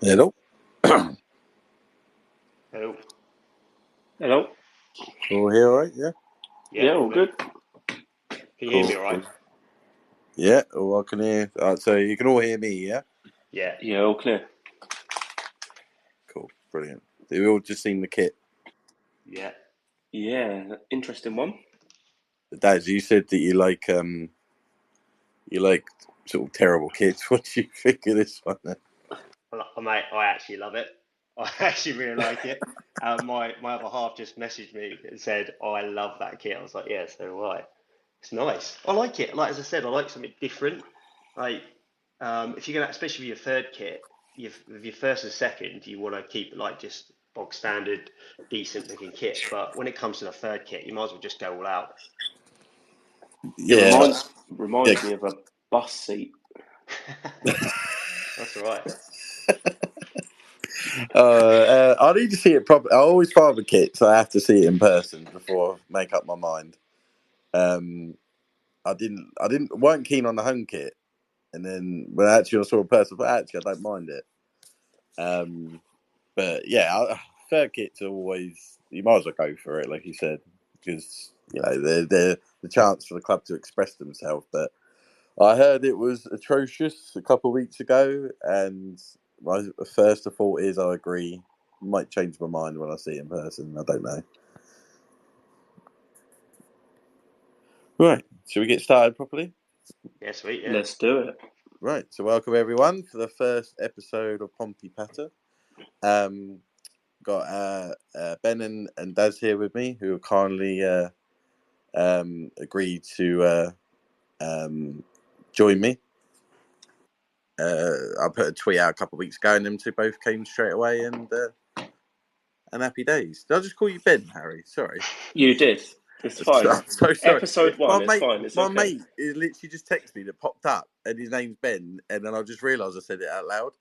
Hello. Hello. Hello. All here, all right? Yeah. Yeah, all good. Can you hear me all right? Yeah, all I can hear. So you can all hear me, yeah? Yeah. Yeah, all clear. Cool, brilliant. So we all just seen the kit. Yeah. Yeah, interesting one. Dad, you said that you like sort of terrible kits. What do you think of this one then? Mate, I actually love it. I actually really like it. My other half just messaged me and said, "Oh, I love that kit." I was like, "Yeah, so do I." It's nice. I like it. Like as I said, I like something different. Like if you're gonna, especially with your third kit, with your first and second, you want to keep like just bog standard, decent looking kit. But when it comes to the third kit, you might as well just go all out. It Yeah, reminds me of a bus seat. That's all right. I need to see it properly. I always find the kits. I have to see it in person before I make up my mind. I weren't keen on the home kit, and then when actually I saw a person, but actually I don't mind it. But yeah, third kits are always, you might as well go for it, like you said, because they're the chance for the club to express themselves. But I heard it was atrocious a couple of weeks ago, and my first thought is I agree. Might change my mind when I see it in person. I don't know. Right, shall we get started properly? Yeah, sweet. Yeah. Let's do it. Right, so welcome everyone for the first episode of Pompey Patter. Got Ben and Daz here with me, who have kindly agreed to join me. I put a tweet out a couple of weeks ago, and them two both came straight away, and happy days. Did I just call you Ben, Harry? Sorry. You did. It's fine. I'm so sorry. Episode 1, it's fine. It's my okay. mate literally just texted me that popped up, and his name's Ben, and then I just realised I said it out loud.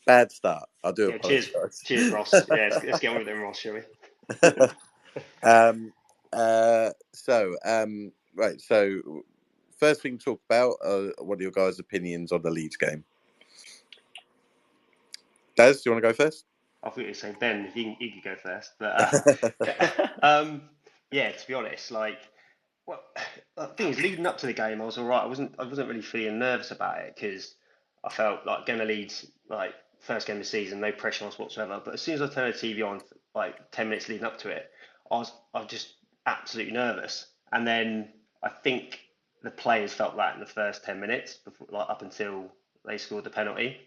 Bad start. I do apologise. Cheers, Ross. Yeah, let's get on with it, Ross, shall we? Right. So, first thing to talk about, what are your guys' opinions on the Leeds game? Daz, do you want to go first? I thought you were saying Ben. You could go first, but yeah. To be honest, well, the thing is, leading up to the game, I was all right. I wasn't really feeling nervous about it because I felt like going to Leeds, like first game of the season, no pressure on us whatsoever. But as soon as I turned the TV on, like 10 minutes leading up to it, I was just absolutely nervous. And then I think the players felt that in the first 10 minutes, before, like up until they scored the penalty.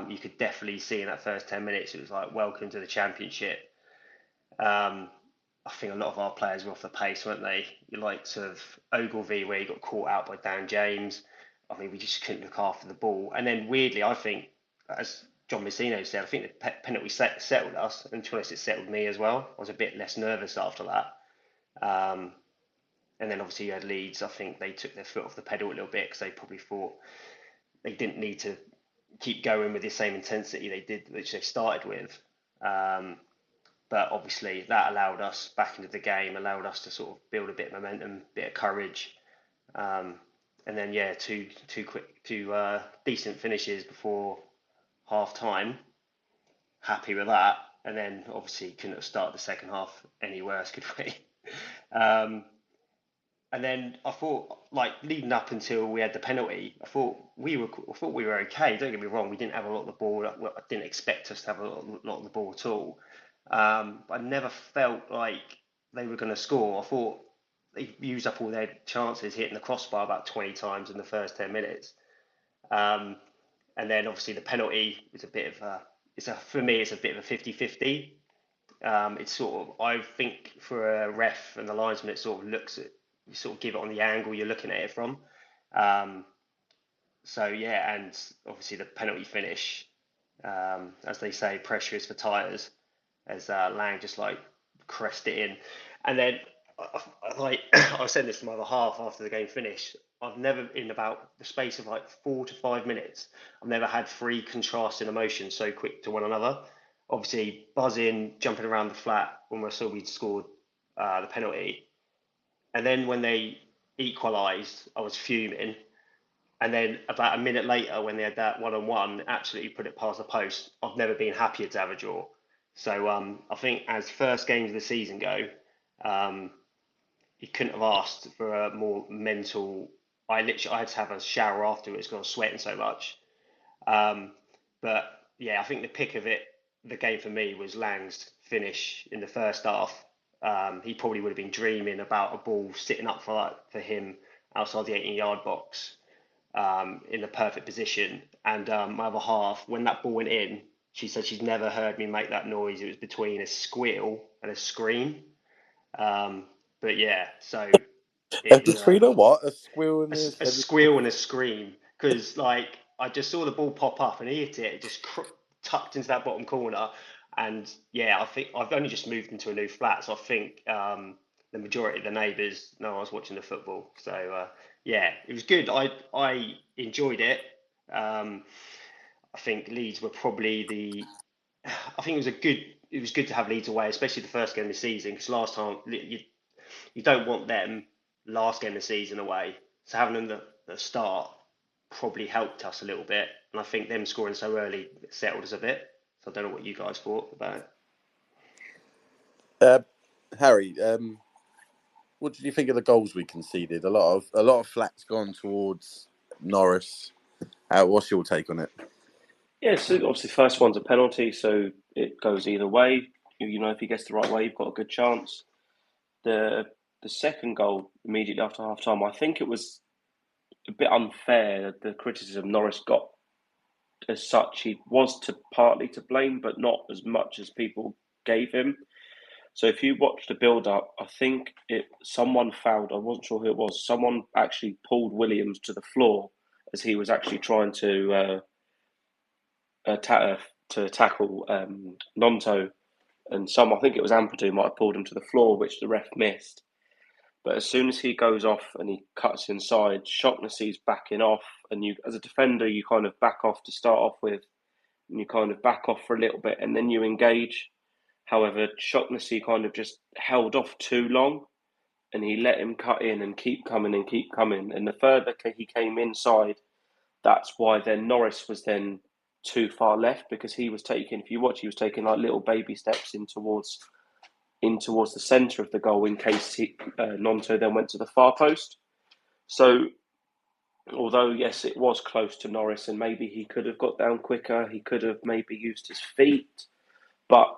You could definitely see in that first 10 minutes it was like welcome to the championship. I think a lot of our players were off the pace, weren't they? You like sort of Ogilvy, where he got caught out by Dan James. I mean, we just couldn't look after the ball. And then weirdly, I think, as John Messino said, I think the penalty settled us, and to be honest, it settled me as well. I was a bit less nervous after that. And then obviously you had Leeds. I think they took their foot off the pedal a little bit because they probably thought they didn't need to keep going with the same intensity they did, which they started with. But obviously that allowed us back into the game, allowed us to sort of build a bit of momentum, bit of courage, and then yeah, two decent finishes before half time. Happy with that, and then obviously couldn't have started the second half any worse, could we? Um, and then I thought, like leading up until we had the penalty, I thought we were okay. Don't get me wrong, we didn't have a lot of the ball. I didn't expect us to have a lot of the ball at all. I never felt like they were going to score. I thought they used up all their chances hitting the crossbar about 20 times in the first 10 minutes. Um, and then obviously the penalty is a bit of for me, it's a bit of a 50-50. It's sort of, I think for a ref and the linesman, it sort of looks at, you sort of give it on the angle you're looking at it from. Um, so yeah, and obviously the penalty finish, as they say, pressure is for tires, as Lang just like caressed it in. And then, like I was saying this to my other half after the game finished, I've never, in about the space of like 4 to 5 minutes, I've never had three contrasting emotions so quick to one another. Obviously, buzzing, jumping around the flat when we saw we'd scored the penalty. And then when they equalised, I was fuming. And then about a minute later, when they had that one-on-one, absolutely put it past the post. I've never been happier to have a draw. So I think as first games of the season go, you couldn't have asked for a more mental. I had to have a shower afterwards because I was sweating so much. But yeah, I think the pick of it, the game for me was Lang's finish in the first half. He probably would have been dreaming about a ball sitting up for him outside the 18-yard box in the perfect position. And my other half, when that ball went in, she said she's never heard me make that noise. It was between a squeal and a scream. But yeah, so it was Between a what? A squeal and a squeal and a scream because like I just saw the ball pop up and he hit it, just tucked into that bottom corner. And yeah, I think I've only just moved into a new flat, so I think the majority of the neighbours know I was watching the football. So yeah, it was good. I enjoyed it. I think Leeds were probably the. I think it was a good. It was good to have Leeds away, especially the first game of the season, because last time you don't want them last game of the season away. So having them at the start probably helped us a little bit. And I think them scoring so early settled us a bit. So I don't know what you guys thought about it. Harry, what did you think of the goals we conceded? A lot of flats gone towards Norris. What's your take on it? Yeah, so obviously first one's a penalty, so it goes either way. You know, if he gets the right way, you've got a good chance. The second goal immediately after half time, I think it was a bit unfair. The criticism Norris got as such, he was partly to blame, but not as much as people gave him. So if you watch the build-up, I think someone fouled. I wasn't sure who it was. Someone actually pulled Williams to the floor as he was actually trying to tackle Nonto, and I think it was Ampadu, might have pulled him to the floor, which the ref missed. But as soon as he goes off and he cuts inside, Shognessy's backing off, and you, as a defender, you kind of back off to start off with, and you kind of back off for a little bit, and then you engage. However, Shocknessy kind of just held off too long, and he let him cut in and keep coming and keep coming. And the further he came inside, that's why then Norris was then too far left, because he was taking, if you watch, he was taking like little baby steps in towards the centre of the goal in case Nonto then went to the far post. So although, yes, it was close to Norris and maybe he could have got down quicker, he could have maybe used his feet, but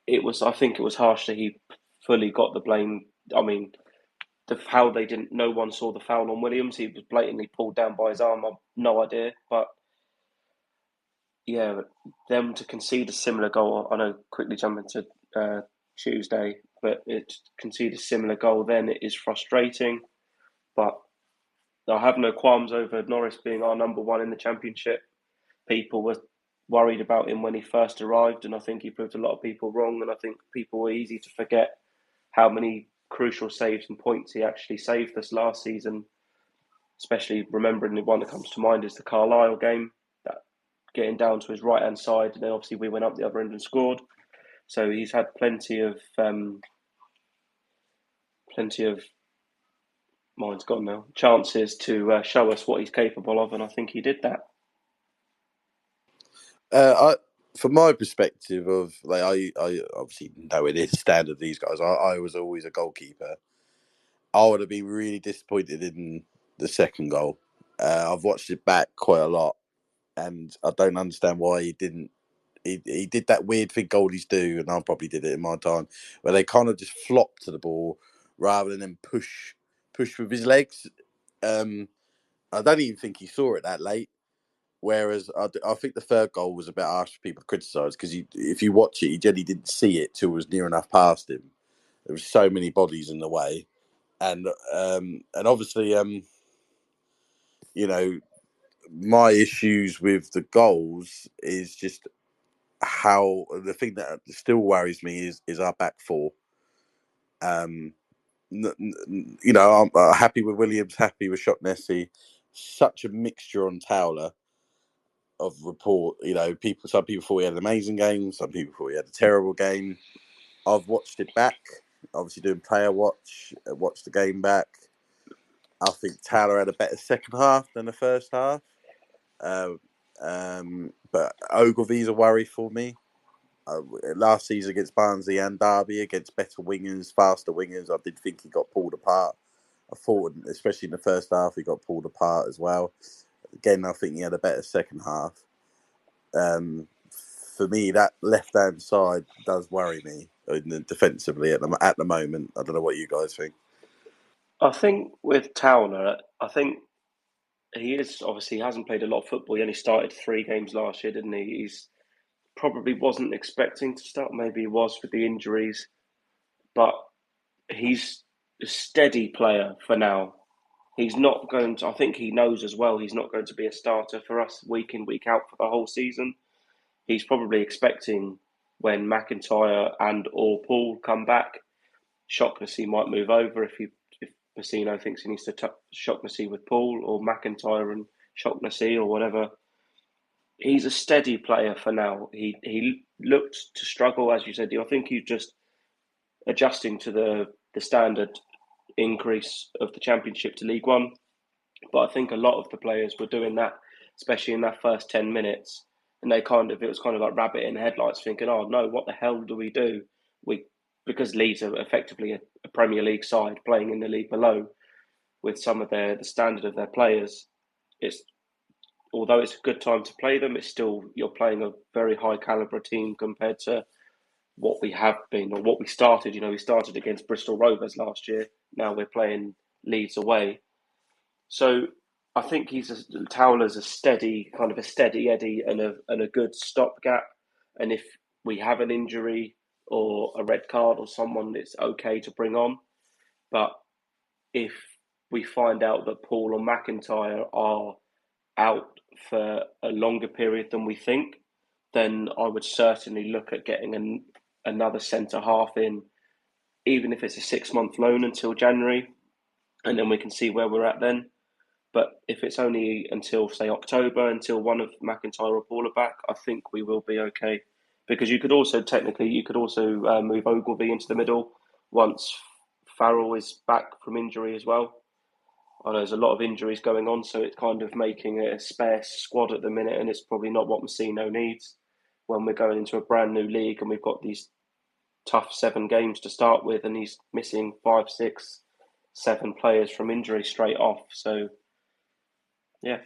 I think it was harsh that he fully got the blame. I mean, how they didn't, no one saw the foul on Williams. He was blatantly pulled down by his arm. I've no idea, but yeah, them to concede a similar goal. I know, quickly jump into Tuesday, but it concede a similar goal then, it is frustrating. But I have no qualms over Norris being our number one in the Championship. People were worried about him when he first arrived, and I think he proved a lot of people wrong. And I think people were easy to forget how many crucial saves and points he actually saved this last season. Especially remembering the one that comes to mind is the Carlisle game, that getting down to his right hand side, and then obviously we went up the other end and scored. So he's had plenty of mine's gone now, chances to show us what he's capable of, and I think he did that. From my perspective of like, I obviously know it is standard these guys. I was always a goalkeeper. I would have been really disappointed in the second goal. I've watched it back quite a lot, and I don't understand why he didn't. He did that weird thing goalies do, and I probably did it in my time, where they kind of just flop to the ball rather than push with his legs. I don't even think he saw it that late. Whereas I think the third goal was a bit harsh for people to criticise, because if you watch it, he generally didn't see it till it was near enough past him. There was so many bodies in the way, and obviously, you know, my issues with the goals is just how the thing that still worries me is our back four. You know, I'm happy with Williams, happy with Shocknessi. Such a mixture on Towler of report. You know, some people thought he had an amazing game, some people thought he had a terrible game. I've watched it back, obviously doing player watch, watched the game back. I think Taylor had a better second half than the first half. But Ogilvy's a worry for me. Last season against Barnsley and Derby, against better wingers, faster wingers, I did think he got pulled apart. I thought, especially in the first half, he got pulled apart as well. Again, I think he had a better second half. For me, that left-hand side does worry me defensively at the moment. I don't know what you guys think. I think with Towner, I think he hasn't played a lot of football. He only started 3 games last year, didn't he? He's probably wasn't expecting to start. Maybe he was with the injuries, but he's a steady player for now. He's not going to. I think he knows as well. He's not going to be a starter for us week in, week out for the whole season. He's probably expecting when McIntyre and or Paul come back, Shaughnessy might move over if Pacino thinks he needs to Shaughnessy with Paul, or McIntyre and Shaughnessy or whatever. He's a steady player for now. He looked to struggle, as you said. I think he's just adjusting to the standard increase of the Championship to League One. But I think a lot of the players were doing that, especially in that first 10 minutes. And it was kind of like rabbit in the headlights, thinking, oh no, what the hell do we do? Because Leeds are effectively a Premier League side playing in the league below, with some of the standard of their players. Although it's a good time to play them, it's still, you're playing a very high calibre team compared to what we have been, or what we started. We started against Bristol Rovers last year. Now we're playing Leeds away. So I think Towler's a steady Eddie and a good stopgap. And if we have an injury or a red card or someone, it's okay to bring on. But if we find out that Paul or McIntyre are out for a longer period than we think, then I would certainly look at getting another centre half in, even if it's a 6-month loan until January, and then we can see where we're at then. But if it's only until, say, October, until one of McIntyre or Paul are back, I think we will be okay. Because you could also move Ogilvy into the middle once Farrell is back from injury as well. I know there's a lot of injuries going on, so it's kind of making it a spare squad at the minute, and it's probably not what Messino needs when we're going into a brand new league and we've got these tough 7 games to start with, and he's missing 5, 6, 7 players from injury straight off. So, yeah.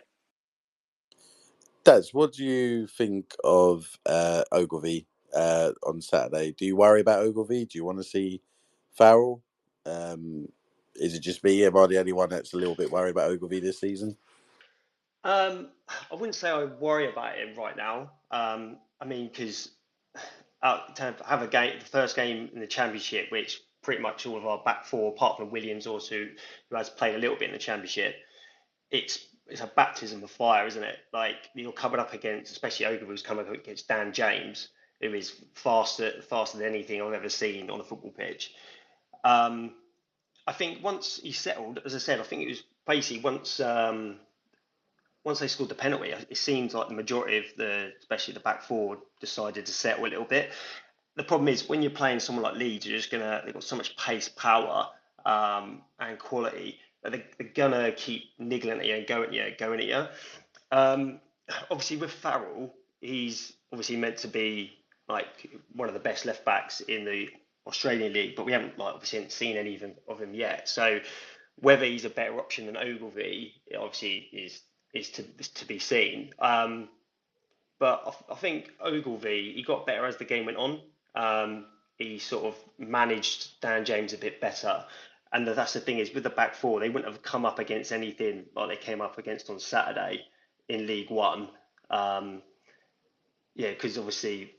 Des, what do you think of Ogilvy on Saturday? Do you worry about Ogilvy? Do you want to see Farrell? Is it just me? Am I the only one that's a little bit worried about Ogilvy this season? I wouldn't say I worry about him right now. I mean, because to have a game, the first game in the Championship, which pretty much all of our back four, apart from Williams, also who has played a little bit in the Championship, it's a baptism of fire, isn't it? Like, you're coming up against, especially Ogilvy, who's coming up against Dan James, who is faster than anything I've ever seen on a football pitch. I think once he settled, as I said, I think it was basically once they scored the penalty, it seems like the majority of especially the back four, decided to settle a little bit. The problem is when you're playing someone like Leeds, they've got so much pace, power, and quality that they're gonna keep niggling at you and going at you. Obviously with Farrell, he's obviously meant to be like one of the best left backs in the Australian league, but we haven't obviously seen any of him yet. So whether he's a better option than Ogilvy, obviously is to be seen. But I think Ogilvy, he got better as the game went on. He sort of managed Dan James a bit better. And that's the thing, is with the back four, they wouldn't have come up against anything like they came up against on Saturday in League One. Because obviously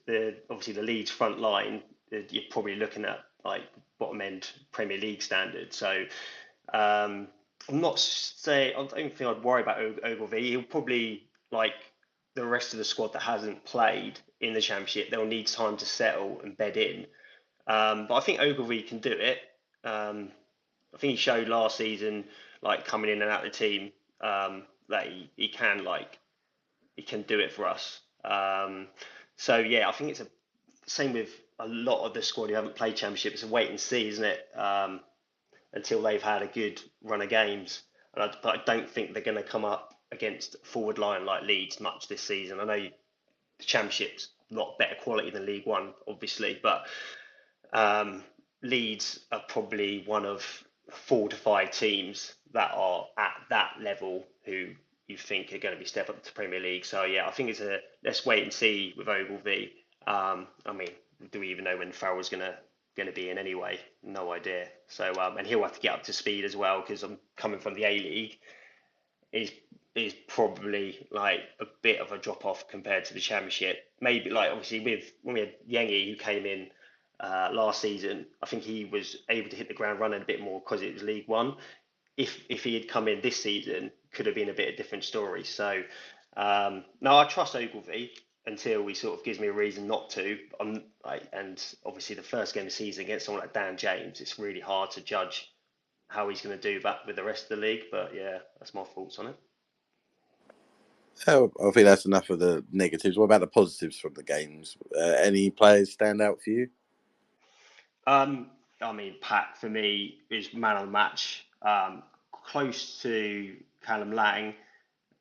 the Leeds front line, you're probably looking at like bottom end Premier League standard. So I don't think I'd worry about Ogilvy. He'll probably, like the rest of the squad that hasn't played in the Championship, they'll need time to settle and bed in. But I think Ogilvy can do it. I think he showed last season, like coming in and out of the team, that he can do it for us. So yeah, I think it's a same with a lot of the squad who haven't played Championship. It's a wait and see, isn't it? until they've had a good run of games. But I don't think they're going to come up against a forward line like Leeds much this season. I know the Championship's a lot better quality than League One, obviously, but Leeds are probably one of 4 to 5 teams that are at that level who you think are going to be step up to Premier League. So yeah, I think it's a let's wait and see with Ogilvy. I mean, do we even know when Farrell's going to be in anyway? No idea. So and he'll have to get up to speed as well because I'm coming from the A League. Is probably like a bit of a drop off compared to the Championship. Maybe like obviously with when we had Yengi who came in last season, I think he was able to hit the ground running a bit more because it was League One. If he had come in this season, could have been a bit of a different story. So no, I trust Ogilvy until he sort of gives me a reason not to. And obviously the first game of the season against someone like Dan James, it's really hard to judge how he's going to do that with the rest of the league. But yeah, that's my thoughts on it. Oh, I think that's enough of the negatives. What about the positives from the games? Any players stand out for you? I mean, Pat for me is man of the match. Close to Callum Lang.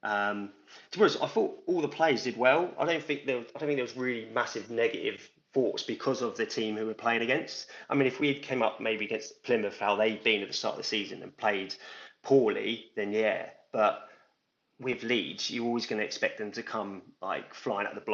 To be honest, I thought all the players did well. I don't think there was really massive negative thoughts because of the team who we're playing against. I mean, if we came up maybe against Plymouth, how they've been at the start of the season and played poorly, then yeah. But with Leeds, you're always going to expect them to come like flying at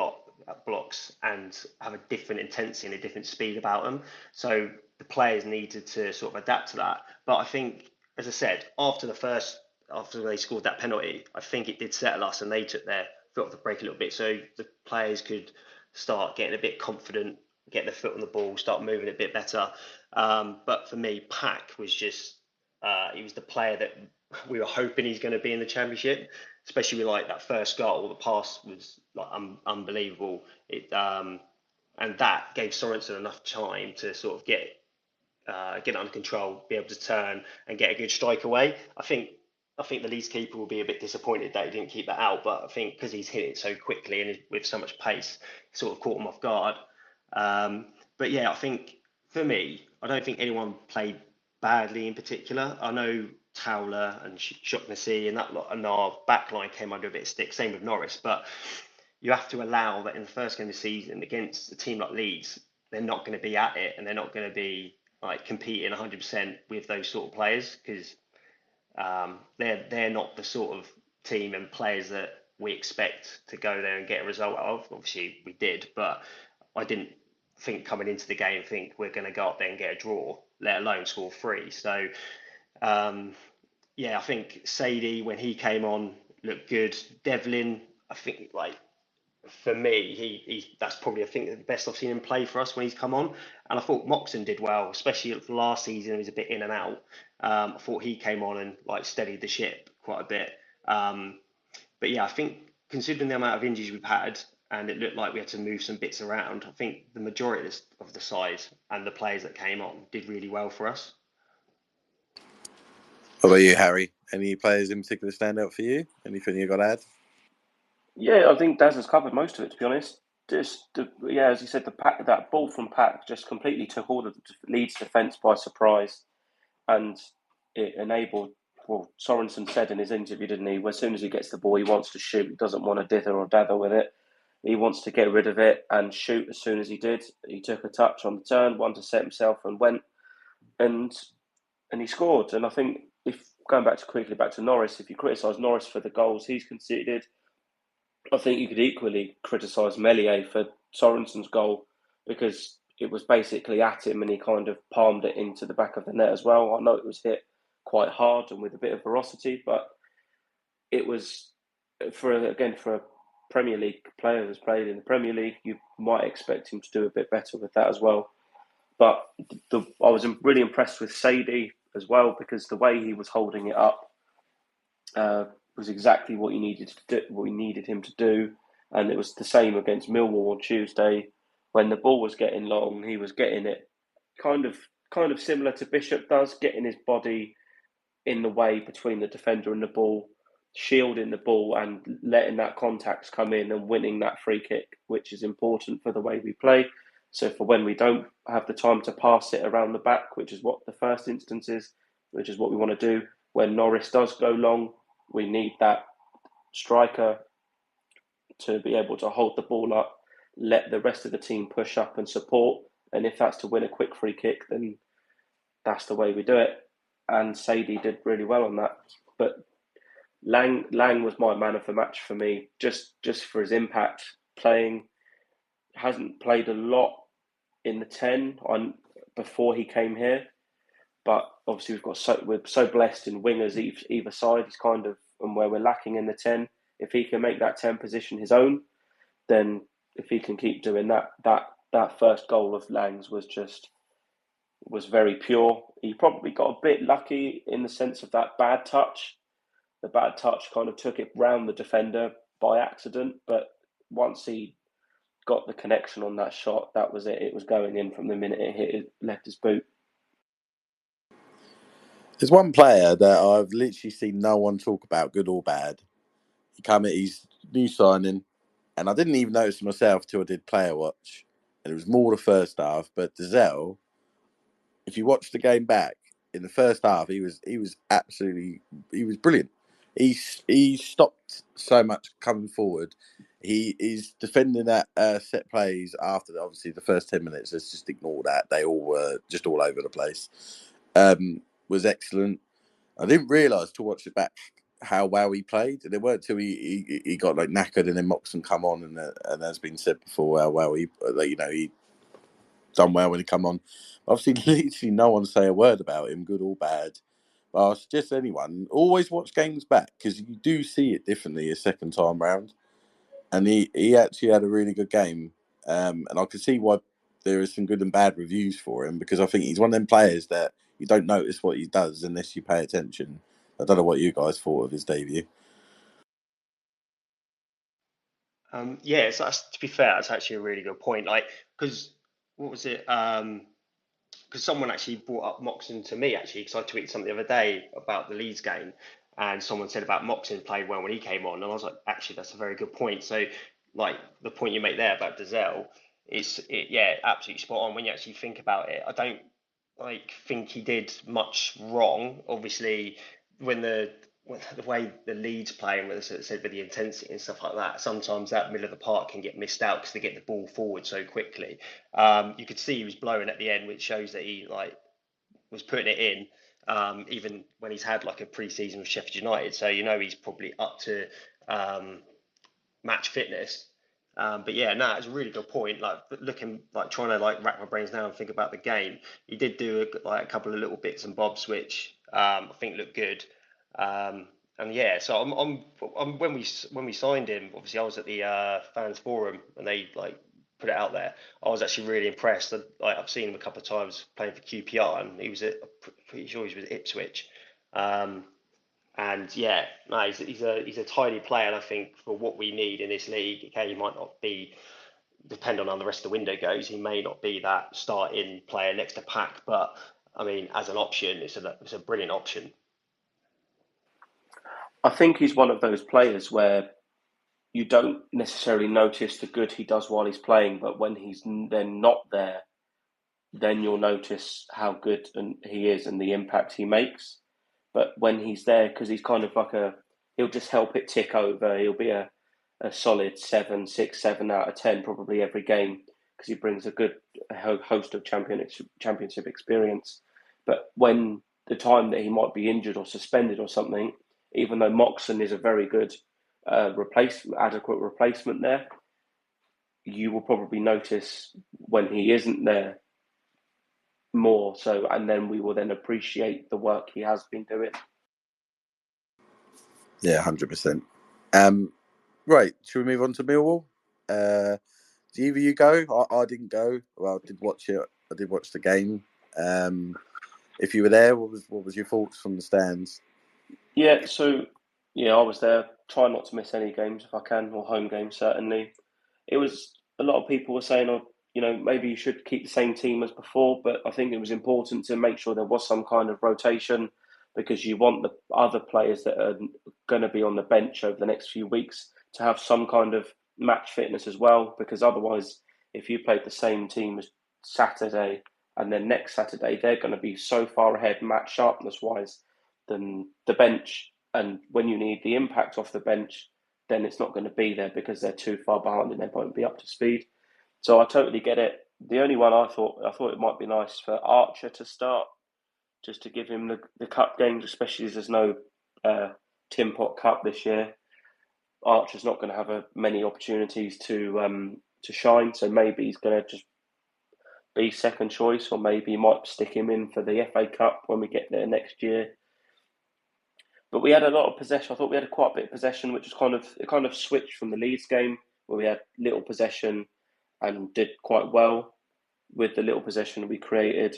blocks and have a different intensity and a different speed about them. So the players needed to sort of adapt to that. But I think, as I said, after they scored that penalty, I think it did settle us and they took their foot off the brake a little bit. So the players could start getting a bit confident, get their foot on the ball, start moving a bit better. But for me, Pack was just he was the player that we were hoping he's going to be in the Championship, especially with like that first goal. The pass was like unbelievable. And that gave Sorensen enough time to sort of get it under control, be able to turn and get a good strike away. I think the Leeds keeper will be a bit disappointed that he didn't keep that out, but I think because he's hit it so quickly and with so much pace, it sort of caught him off guard. But yeah, I think for me, I don't think anyone played badly in particular. I know Towler and Shaughnessy and that lot and our backline came under a bit of stick. Same with Norris, but you have to allow that in the first game of the season against a team like Leeds, they're not going to be at it and they're not going to be like competing 100% with those sort of players because they're not the sort of team and players that we expect to go there and get a result out of. Obviously, we did, but I didn't think coming into the game think we're going to go up there and get a draw, let alone score 3. So yeah, I think Sadie when he came on looked good. Devlin, I think like for me, he that's probably I think the best I've seen him play for us when he's come on. And I thought Moxon did well, especially last season. He was a bit in and out. I thought he came on and like steadied the ship quite a bit. But yeah, I think considering the amount of injuries we've had, and it looked like we had to move some bits around, I think the majority of the size and the players that came on did really well for us. What about you, Harry? Any players in particular stand out for you? Anything you got to add? Yeah, I think Daz has covered most of it, to be honest. As you said, that ball from Pack just completely took all the Leeds defence by surprise, and it enabled. Well, Sorensen said in his interview, didn't he? As soon as he gets the ball, he wants to shoot. He doesn't want to dither or dather with it. He wants to get rid of it and shoot. As soon as he did, he took a touch on the turn, one to set himself, and went and he scored. And I think if going back to Norris, if you criticise Norris for the goals he's conceded, I think you could equally criticise Meslier for Sorensen's goal because it was basically at him and he kind of palmed it into the back of the net as well. I know it was hit quite hard and with a bit of ferocity, but it was for a Premier League player who's played in the Premier League, you might expect him to do a bit better with that as well. But I was really impressed with Sadie as well because the way he was holding it up was exactly what you needed to do, what we needed him to do, and it was the same against Millwall on Tuesday when the ball was getting long. He was getting it kind of similar to Bishop does, getting his body in the way between the defender and the ball, shielding the ball and letting that contact come in and winning that free kick, which is important for the way we play. So for when we don't have the time to pass it around the back, which is what the first instance is, which is what we want to do. When Norris does go long, we need that striker to be able to hold the ball up, let the rest of the team push up and support. And if that's to win a quick free kick, then that's the way we do it. And Sadie did really well on that. But Lang was my man of the match for me, just for his impact playing. Hasn't played a lot in the 10 on before he came here, but obviously we're so blessed in wingers either side. He's kind of, and where we're lacking in the 10, if he can make that 10 position his own, then if he can keep doing that first goal of Lang's was very pure. He probably got a bit lucky in the sense of that bad touch. The bad touch kind of took it round the defender by accident, but once he got the connection on that shot, that was it. It was going in from the minute left his boot. There's one player that I've literally seen no one talk about, good or bad. He's new signing, and I didn't even notice myself till I did player watch, and it was more the first half. But Dazelle, if you watch the game back in the first half, he was brilliant. He stopped so much coming forward. He is defending that set plays after obviously the first 10 minutes. Let's just ignore that. They all were just all over the place. Was excellent. I didn't realise to watch it back how well he played, and it weren't till he got like knackered, and then Moxon come on, and as been said before, how well he done well when he come on. Obviously, literally no one say a word about him, good or bad. But I suggest anyone always watch games back because you do see it differently a second time round. And he actually had a really good game, and I can see why there is some good and bad reviews for him because I think he's one of them players that you don't notice what he does unless you pay attention. I don't know what you guys thought of his debut. Yeah, so to be fair, that's actually a really good point. Like, because what was it? Because someone actually brought up Moxon to me actually, because I tweeted something the other day about the Leeds game, and someone said about Moxon played well when he came on, and I was like, actually, that's a very good point. So, like the point you make there about Dazelle, yeah, absolutely spot on. When you actually think about it, I don't think he did much wrong. Obviously, when the way the Leeds play and as I said with the intensity and stuff like that, sometimes that middle of the park can get missed out because they get the ball forward so quickly. You could see he was blowing at the end, which shows that he was putting it in. Even when he's had like a pre-season with Sheffield United, so he's probably up to match fitness. But yeah, no, it's a really good point. Like looking, like trying to rack my brains now and think about the game. He did do a couple of little bits and bobs which I think looked good. And yeah, so I'm when we signed him, obviously I was at the fans forum and they put it out there. I was actually really impressed. I've seen him a couple of times playing for QPR, and pretty sure he was at Ipswich. And yeah, no, he's a tidy player, and I think for what we need in this league, okay, he might not be, depending on how the rest of the window goes, he may not be that start-in player next to Pack, but I mean, as an option, it's a brilliant option. I think he's one of those players where you don't necessarily notice the good he does while he's playing, but when he's then not there, then you'll notice how good he is and the impact he makes. But when he's there, because he's kind of he'll just help it tick over. He'll be a solid 7, 6, 7 out of 10 probably every game because he brings a good host of championship experience. But when the time that he might be injured or suspended or something, even though Moxon is a very good adequate replacement there, you will probably notice when he isn't there more so, and then we will then appreciate the work he has been doing. Yeah, 100%. Right, should we move on to Millwall? Do either you go? I didn't go. Well, I did watch it. I did watch the game. If you were there, what was your thoughts from the stands? Yeah, I was there. Try not to miss any games if I can, or home games certainly. It was a lot of people were saying, maybe you should keep the same team as before, but I think it was important to make sure there was some kind of rotation because you want the other players that are going to be on the bench over the next few weeks to have some kind of match fitness as well, because otherwise, if you played the same team as Saturday And then next Saturday, they're going to be so far ahead match sharpness-wise than the bench. And when you need the impact off the bench, then it's not going to be there because they're too far behind and they won't be up to speed. So I totally get it. The only one I thought it might be nice for Archer to start, just to give him the cup games, especially as there's no Tim Pot Cup this year. Archer's not going to have many opportunities to shine, so maybe he's going to just be second choice, or maybe you might stick him in for the FA Cup when we get there next year. But we had a lot of possession. I thought we had quite a bit of possession, which was kind of switched from the Leeds game where we had little possession and did quite well. With the little possession, we created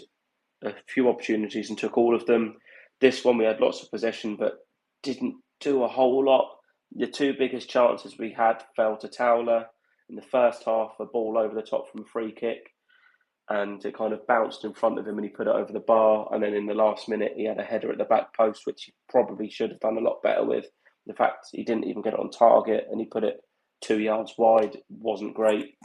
a few opportunities and took all of them. This one we had lots of possession but didn't do a whole lot. The two biggest chances we had fell to Towler in the first half, a ball over the top from a free kick, and it kind of bounced in front of him and he put it over the bar. And then in the last minute, he had a header at the back post, which he probably should have done a lot better with. The fact he didn't even get it on target and he put it 2 yards wide wasn't great.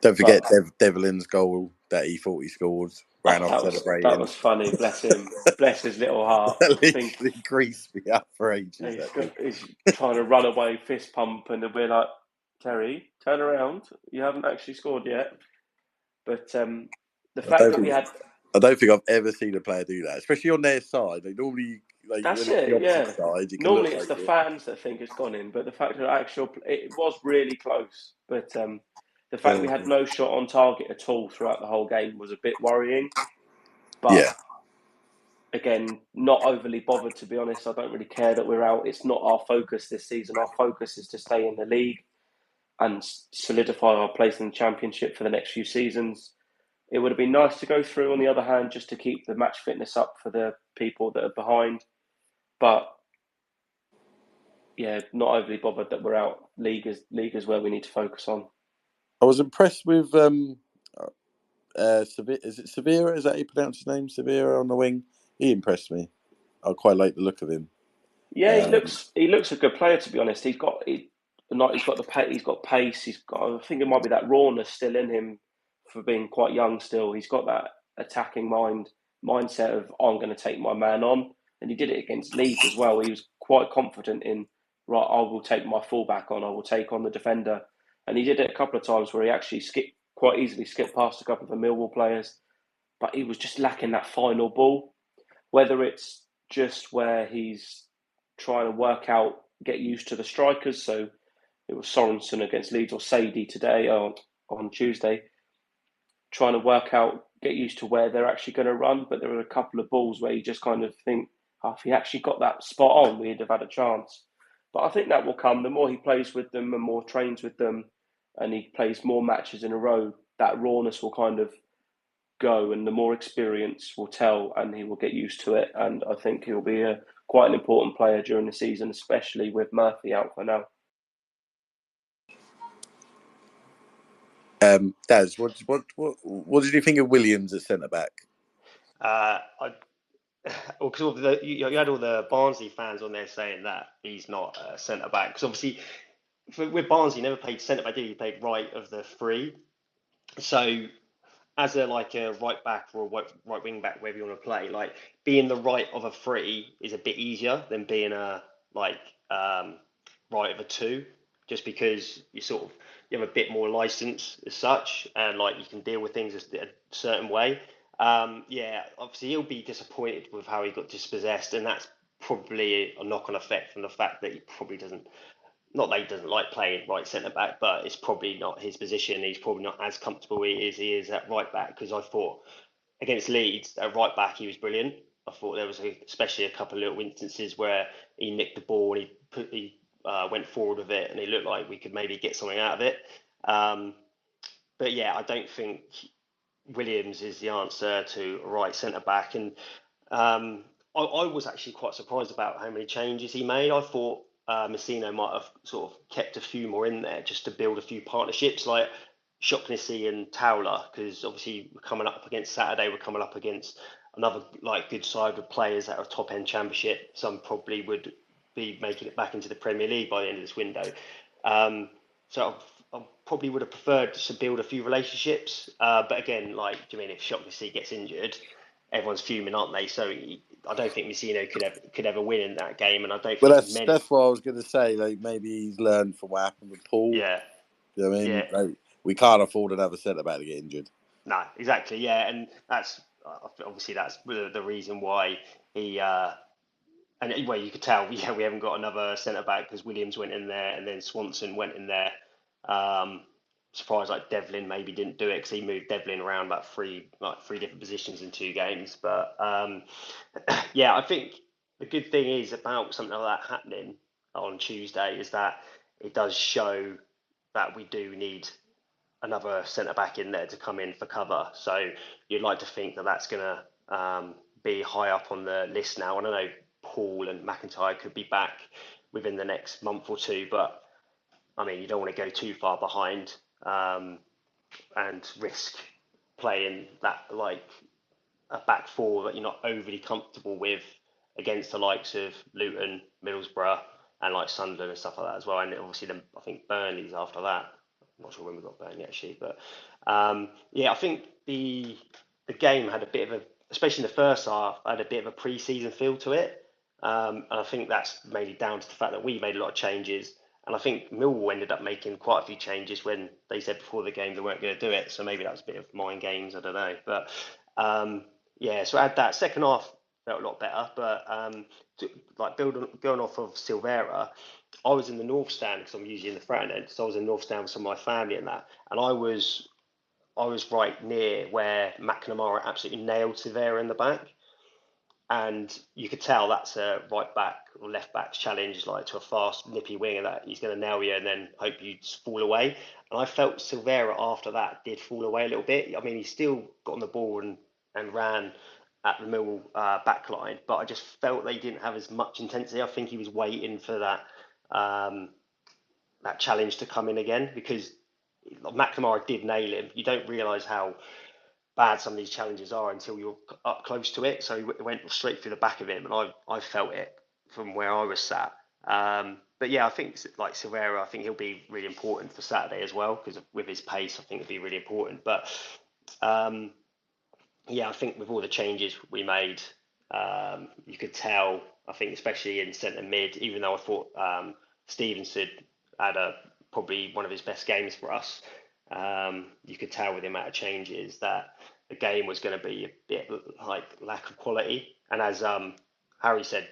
Don't forget Devlin's goal that he thought he scored. Ran off celebrating. That was funny. Bless him. Bless his little heart. That literally greased me up for ages. He's trying to run away, fist pump, and we're like, Terry, turn around. You haven't actually scored yet. But the fact that we had... I don't think I've ever seen a player do that, especially on their side. They normally... That's it, yeah. Side, normally it's the fans that think it's gone in, but the fact that it was really close. But the fact we had no shot on target at all throughout the whole game was a bit worrying. But again, not overly bothered, to be honest. I don't really care that we're out. It's not our focus this season. Our focus is to stay in the league and solidify our place in the Championship for the next few seasons. It would have been nice to go through, on the other hand, just to keep the match fitness up for the people that are behind. But yeah, not overly bothered that we're out. League is where we need to focus on. I was impressed with is it Severa? Is that how you pronounce his name? Severa on the wing. He impressed me. I quite like the look of him. Yeah, he looks a good player, to be honest. He's got pace. I think it might be that rawness still in him for being quite young still. He's got that attacking mindset of, I'm going to take my man on. And he did it against Leeds as well. He was quite confident in, right, I will take my fullback on. I will take on the defender. And he did it a couple of times where he actually quite easily skipped past a couple of the Millwall players. But he was just lacking that final ball. Whether it's just where he's trying to work out, get used to the strikers. So it was Sorensen against Leeds, or Sadie today on Tuesday, trying to work out, get used to where they're actually going to run. But there were a couple of balls where you just kind of think, if he actually got that spot on, we'd have had a chance. But I think that will come. The more he plays with them and more trains with them, and he plays more matches in a row, that rawness will kind of go, and the more experience will tell, and he will get used to it. And I think he'll be quite an important player during the season, especially with Murphy out for now. Daz, what did you think of Williams at centre back? Because you had all the Barnsley fans on there saying that he's not a centre back. Because obviously, with Barnsley, he never played centre back, did he? He played right of the three. So, as a right back or a right wing back, wherever you want to play, being the right of a three is a bit easier than being a right of a two, just because you have a bit more license as such, and you can deal with things a certain way. Obviously he'll be disappointed with how he got dispossessed, and that's probably a knock-on effect from the fact that he probably doesn't. Not that he doesn't like playing right centre back, but it's probably not his position. He's probably not as comfortable he is at right back, because I thought against Leeds at right back he was brilliant. I thought there was especially a couple of little instances where he nicked the ball and he went forward with it, and it looked like we could maybe get something out of it. But yeah, I don't think Williams is the answer to right centre back, and I was actually quite surprised about how many changes he made. I thought Messino might have sort of kept a few more in there just to build a few partnerships like Shaughnessy and Towler, because obviously we're coming up against Saturday. We're coming up against another good side with players that are top end Championship. Some probably would be making it back into the Premier League by the end of this window. So I probably would have preferred to build a few relationships. But again, like, do you mean if Shaughnessy gets injured, everyone's fuming, aren't they? So I don't think Messino could ever win in that game, and I don't Well, think many. that's what I was going to say. Like maybe he's learned from what happened with Paul. Yeah, You know what I mean? yeah, Like, we can't afford another centre back to get injured. no, exactly, yeah, and that's obviously that's the reason why he. And well, you could tell, yeah, we haven't got another centre back because Williams went in there and then Swanson went in there. Um, Surprised like Devlin maybe didn't do it because he moved Devlin around about three different positions in 2 games. But yeah, I think the good thing is about something like that happening on Tuesday is that it does show that we do need another centre back in there to come in for cover. So you'd like to think that that's going to be high up on the list now. And I know Paul and McIntyre could be back within the next month or two, but I mean, you don't want to go too far behind and risk playing that like a back four that you're not overly comfortable with against the likes of Luton, Middlesbrough, and like Sunderland and stuff like that as well. And obviously, then I think Burnley's after that. I'm not sure when we got Burnley actually, but yeah, I think the game had a bit of a, especially in the first half, had a bit of a pre-season feel to it. And I think that's mainly down to the fact that we made a lot of changes. And I think Millwall ended up making quite a few changes when they said before the game they weren't going to do it. So maybe that was a bit of mind games. I don't know. But yeah, so I had that second half felt a lot better. But like going off of Silvera, I was in the north stand because I'm usually in the front end. So I was in the north stand with some of my family and that. And I was right near where McNamara absolutely nailed Silvera in the back. And you could tell that's a right back or left back's challenge, like to a fast, nippy winger that he's going to nail you and then hope you just fall away. And I felt Silvera after that did fall away a little bit. I mean, he still got on the ball and ran at the Mill back line, but I just felt they didn't have as much intensity. I think he was waiting for um, that challenge to come in again because McNamara did nail him. You don't realise how bad some of these challenges are until you're up close to it. So it went straight through the back of him, and I felt it from where I was sat. But yeah, I think like Silvera, I think he'll be really important for Saturday as well because with his pace, I think it'll be really important. But um, yeah, I think with all the changes we made, you could tell. I think especially in centre mid, even though I thought Stevenson had probably one of his best games for us, you could tell with the amount of changes that the game was going to be a bit like lack of quality. And as Harry said,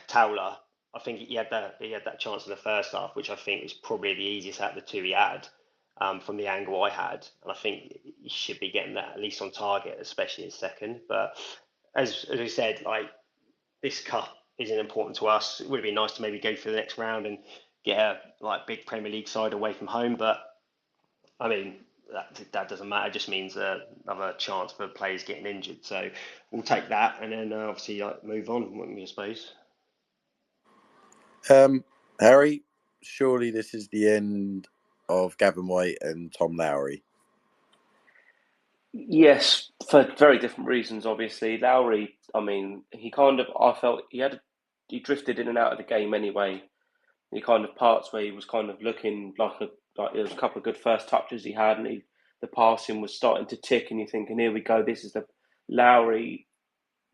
Towler, I think he had that chance in the first half, which I think was probably the easiest out of the two he had from the angle I had, and I think he should be getting that at least on target, especially in second. But as we said, like this cup isn't important to us. It would be nice to maybe go for the next round and get a like big Premier League side away from home, but I mean, that doesn't matter. It just means another chance for players getting injured. So we'll take that and then obviously move on, wouldn't we, I suppose? Harry, surely this is the end of Gavin White and Tom Lowry. Yes, for very different reasons, obviously. Lowry, I mean, I felt he drifted in and out of the game anyway. He kind of parts where he was kind of looking like there was a couple of good first touches he had, and the passing was starting to tick, and you're thinking, here we go, this is the Lowry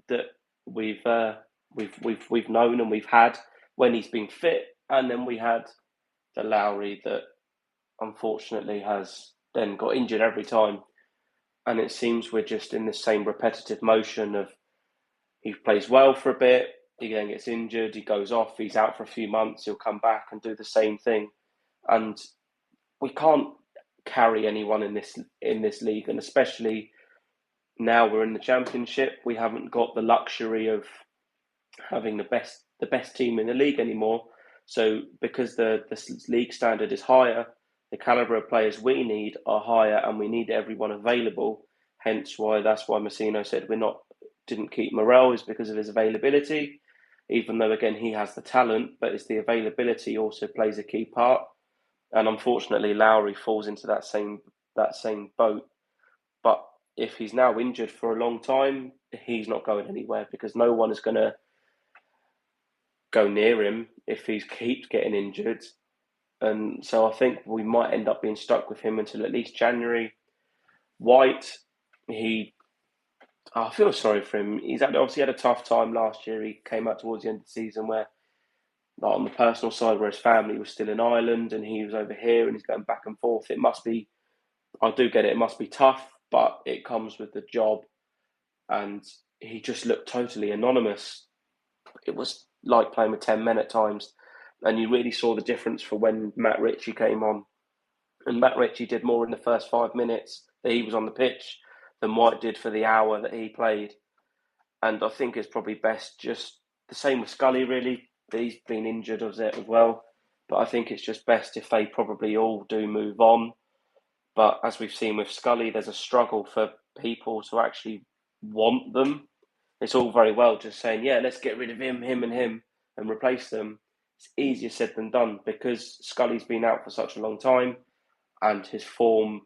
that we've known and we've had when he's been fit, and then we had the Lowry that unfortunately has then got injured every time, and it seems we're just in the same repetitive motion of he plays well for a bit, he then gets injured, he goes off, he's out for a few months, he'll come back and do the same thing, and we can't carry anyone in this league, and especially now we're in the Championship, we haven't got the luxury of having the best team in the league anymore. So because the league standard is higher, the calibre of players we need are higher, and we need everyone available. Hence that's why Messino said didn't keep Morel, is because of his availability. Even though again he has the talent, but it's the availability also plays a key part. And unfortunately, Lowry falls into that same boat. But if he's now injured for a long time, he's not going anywhere because no one is going to go near him if he keeps getting injured. and so I think we might end up being stuck with him until at least January. White, I feel sorry for him. He's obviously had a tough time last year. He came out towards the end of the season where, like, on the personal side, where his family was still in Ireland and he was over here and he's going back and forth. It must be, I do get it, it must be tough, but it comes with the job. And he just looked totally anonymous. It was like playing with 10 men at times. And you really saw the difference for when Matt Ritchie came on. And Matt Ritchie did more in the first 5 minutes that he was on the pitch than White did for the hour that he played. And I think it's probably best just the same with Scully, really. He's been injured as well. But I think it's just best if they probably all do move on. But as we've seen with Scully, there's a struggle for people to actually want them. It's all very well just saying, yeah, let's get rid of him, and replace them. It's easier said than done because Scully's been out for such a long time and his form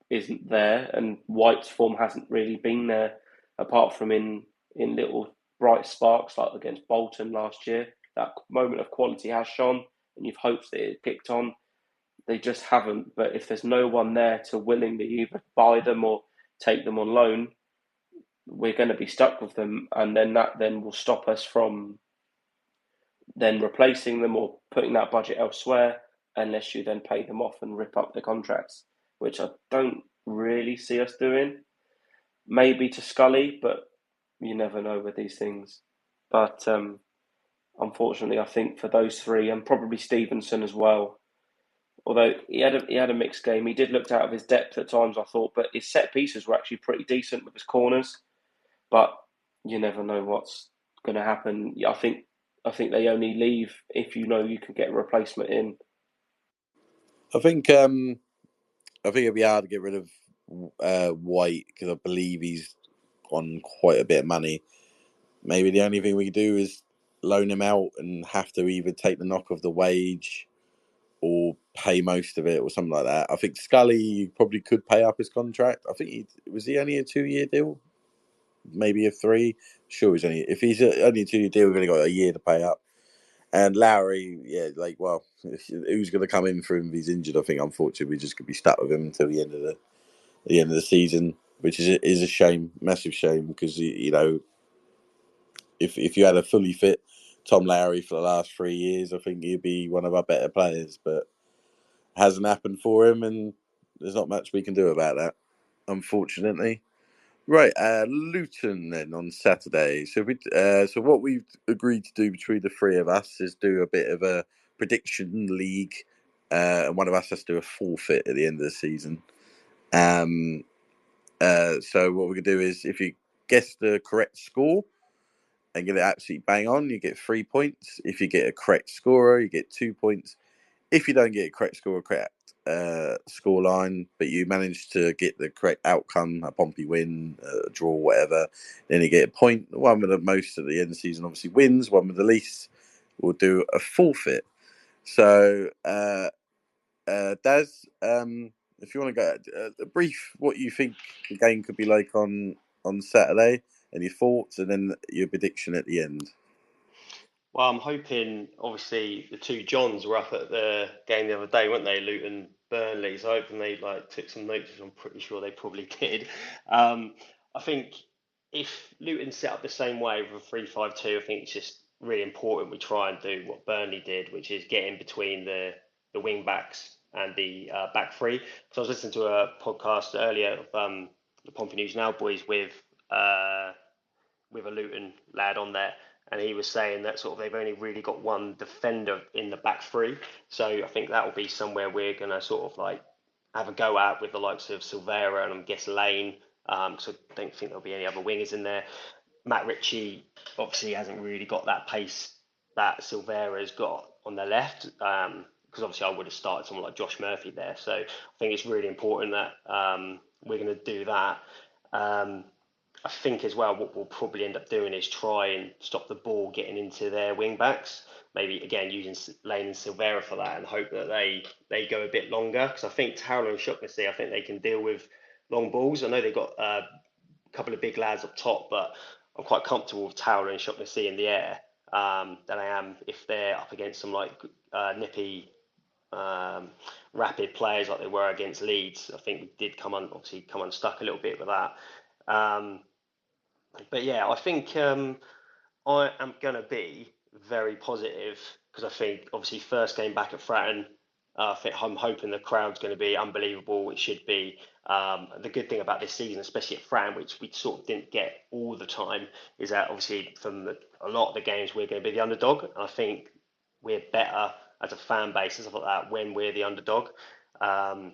isn't there, and White's form hasn't really been there, apart from in little bright sparks like against Bolton last year. That moment of quality has shone, and you've hoped that it kicked on. They just haven't. But if there's no one there to willingly either buy them or take them on loan, we're going to be stuck with them, and then that will stop us from then replacing them or putting that budget elsewhere, unless you then pay them off and rip up the contracts, which I don't really see us doing. Maybe to Scully, but you never know with these things. But unfortunately, I think for those three, and probably Stevenson as well, although he had a mixed game, he did look out of his depth at times, I thought, but his set pieces were actually pretty decent with his corners. But you never know what's going to happen. I think they only leave if you know you can get a replacement in. I think it'd be hard to get rid of White because I believe he's on quite a bit of money. Maybe the only thing we could do is loan him out and have to either take the knock of the wage or pay most of it or something like that. I think Scully probably could pay up his contract. I think he only a 2-year deal, maybe a 3. Sure, if he's only a 2-year deal, we've only got a year to pay up. And Lowry, yeah, who's going to come in for him if he's injured? I think unfortunately we just could be stuck with him until the end of the season, which is a shame, massive shame, because if you had a fully fit Tom Lowry for the last 3 years, I think he'd be one of our better players, but hasn't happened for him, and there's not much we can do about that, unfortunately. Right, Luton then on Saturday. So what we've agreed to do between the three of us is do a bit of a prediction league, and one of us has to do a forfeit at the end of the season. So what we're gonna do is, if you guess the correct score and get it absolutely bang on, you get 3 points. If you get a correct scorer, you get 2 points. If you don't get a correct score or correct score line, but you manage to get the correct outcome, a Pompey win, a draw, whatever, then you get a point. The one with the most at the end of the season obviously wins. One with the least will do a forfeit. So, Daz, if you want to go, a brief what you think the game could be like on Saturday, and your thoughts, and then your prediction at the end. Well, I'm hoping, obviously, the two Johns were up at the game the other day, weren't they? Luton, Burnley. So I'm hoping they took some notes, which I'm pretty sure they probably did. I think if Luton set up the same way with a 3-5-2, I think it's just really important we try and do what Burnley did, which is get in between the wing backs and the back three. So I was listening to a podcast earlier of the Pompey News Now boys with a Luton lad on there, and he was saying that sort of they've only really got one defender in the back three. So I think that will be somewhere we're going to sort of have a go at with the likes of Silvera and I guess Lane. So I don't think there'll be any other wingers in there. Matt Ritchie obviously hasn't really got that pace that Silvera's got on the left. Because obviously I would have started someone like Josh Murphy there. So I think it's really important that we're going to do that. I think as well, what we'll probably end up doing is try and stop the ball getting into their wing backs. Maybe again using Lane and Silvera for that, and hope that they go a bit longer. Because I think Towler and Shocknessy, I think they can deal with long balls. I know they've got a couple of big lads up top, but I'm quite comfortable with Towler and Shocknessy in the air than I am if they're up against some nippy rapid players like they were against Leeds. I think we did come unstuck a little bit with that. Um, but yeah, I think I am going to be very positive because I think obviously first game back at Fratton. I think I'm hoping the crowd's going to be unbelievable. It should be. The good thing about this season, especially at Fratton, which we sort of didn't get all the time, is that obviously a lot of the games we're going to be the underdog. And I think we're better as a fan base and stuff like that when we're the underdog. Um,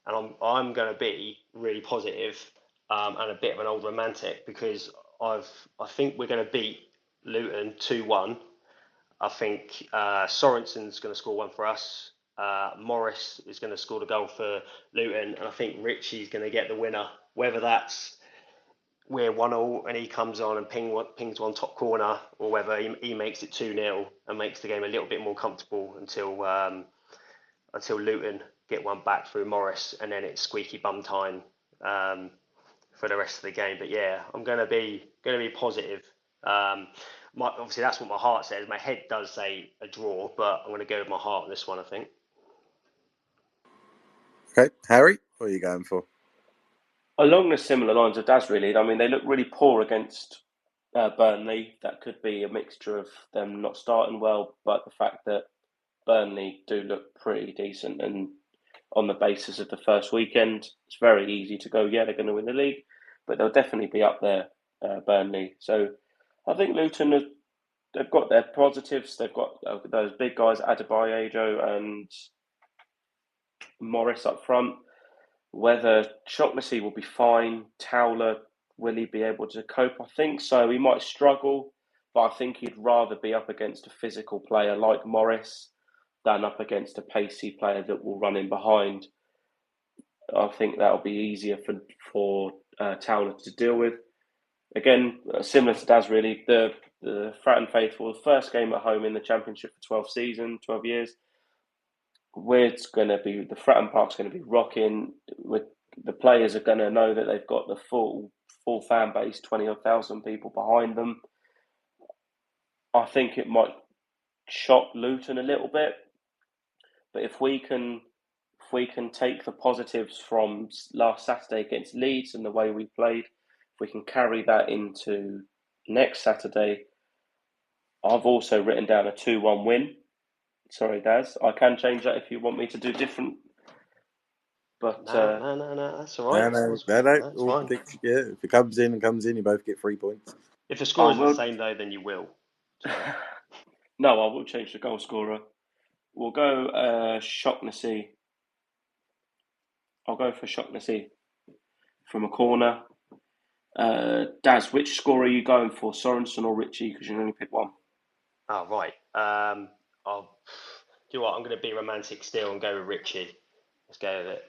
and I'm going to be really positive, and a bit of an old romantic because I think we're going to beat Luton 2-1. I think Sorensen's going to score one for us. Morris is going to score the goal for Luton, and I think Richie's going to get the winner. Whether that's we're 1-1 and he comes on and pings one top corner, or whether he makes it 2-0 and makes the game a little bit more comfortable until Luton get one back through Morris, and then it's squeaky bum time for the rest of the game. But yeah, I'm going to be positive. Obviously, that's what my heart says. My head does say a draw, but I'm going to go with my heart on this one, I think. Okay, Harry, what are you going for? Along the similar lines of Daz, really. I mean, they look really poor against Burnley. That could be a mixture of them not starting well, but the fact that Burnley do look pretty decent. And on the basis of the first weekend, it's very easy to go, yeah, they're going to win the league, but they'll definitely be up there, Burnley. So I think Luton, they've got their positives. They've got those big guys, Adebayo and Morris up front. Whether Shaughnessy will be fine, Towler, will he be able to cope? I think so. He might struggle, but I think he'd rather be up against a physical player like Morris than up against a pacey player that will run in behind. I think that'll be easier for Towler to deal with. Again, similar to Daz, really. The Fratton faithful, first game at home in the Championship for 12 years. The Fratton Park's going to be rocking. The players are going to know that they've got the full fan base, 20,000 people behind them. I think it might shock Luton a little bit, but if we can take the positives from last Saturday against Leeds and the way we played, if we can carry that into next Saturday, I've also written down a 2-1 win. Sorry, Daz. I can change that if you want me to do different. But no, that's all right. No. That's All fine. prediction, yeah. If it comes in, you both get 3 points. If the score is the same, though, then you will. So. No, I will change the goal scorer. We'll go Shaughnessy. I'll go for Shaughnessy from a corner. Daz, which score are you going for, Sorensen or Richie? Because you can only pick one. Oh, right. Do you know what? I'm going to be romantic still and go with Richie. Let's go with it.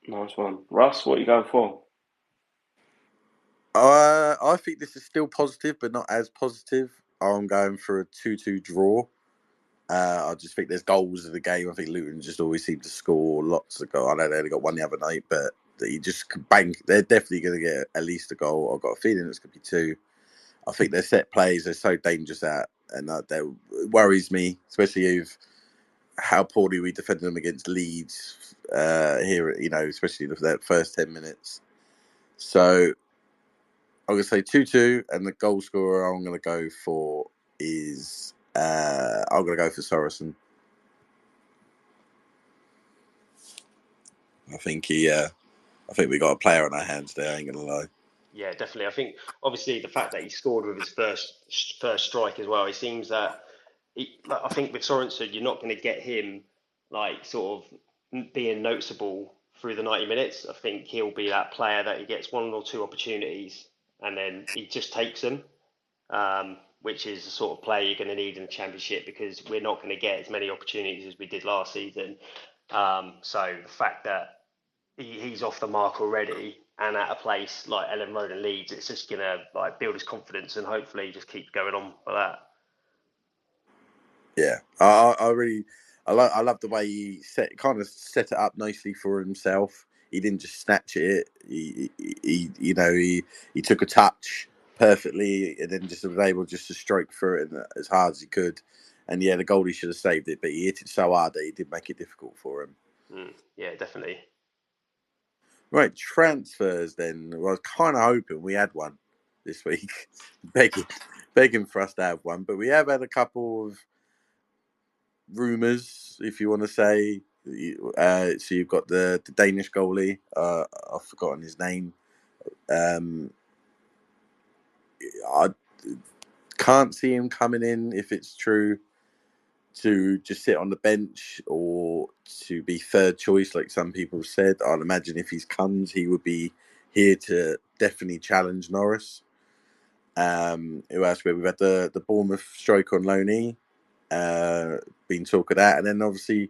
Nice one. Russ, what are you going for? I think this is still positive, but not as positive. I'm going for a 2-2 draw. I just think there's goals in the game. I think Luton just always seem to score lots of goals. I know they only got one the other night, but you just bang. They're definitely going to get at least a goal. I've got a feeling it's going to be 2. I think their set plays are so dangerous at, and that worries me, especially with how poorly we defended them against Leeds here. Especially that first 10 minutes. So I'm going to say 2-2, and the goal scorer I'm going to go for is I'm going to go for Sorensen. I think we got a player on our hands there. I ain't going to lie. Yeah, definitely. I think obviously the fact that he scored with his first strike as well. It seems that I think with Sorensen, you're not going to get him sort of being noticeable through the 90 minutes. I think he'll be that player that he gets 1 or 2 opportunities and then he just takes them, which is the sort of player you're going to need in the Championship because we're not going to get as many opportunities as we did last season. So the fact that he's off the mark already and at a place like Ellen Road and Leeds, it's just going to build his confidence and hopefully just keep going on with that. Yeah, I love the way he set it up nicely for himself. He didn't just snatch it. He took a touch perfectly and then just was able just to stroke through it as hard as he could. And yeah, the goalie should have saved it, but he hit it so hard that it did make it difficult for him. Yeah, definitely. Right, transfers then. Well, I was kind of hoping we had one this week, begging for us to have one, but we have had a couple of rumours, if you want to say. So you've got the Danish goalie. I've forgotten his name. I can't see him coming in, if it's true, to just sit on the bench or to be third choice, like some people have said. I'd imagine if he comes, he would be here to definitely challenge Norris. Who else? We've had the Bournemouth striker on loanee. Been talk of that, and then obviously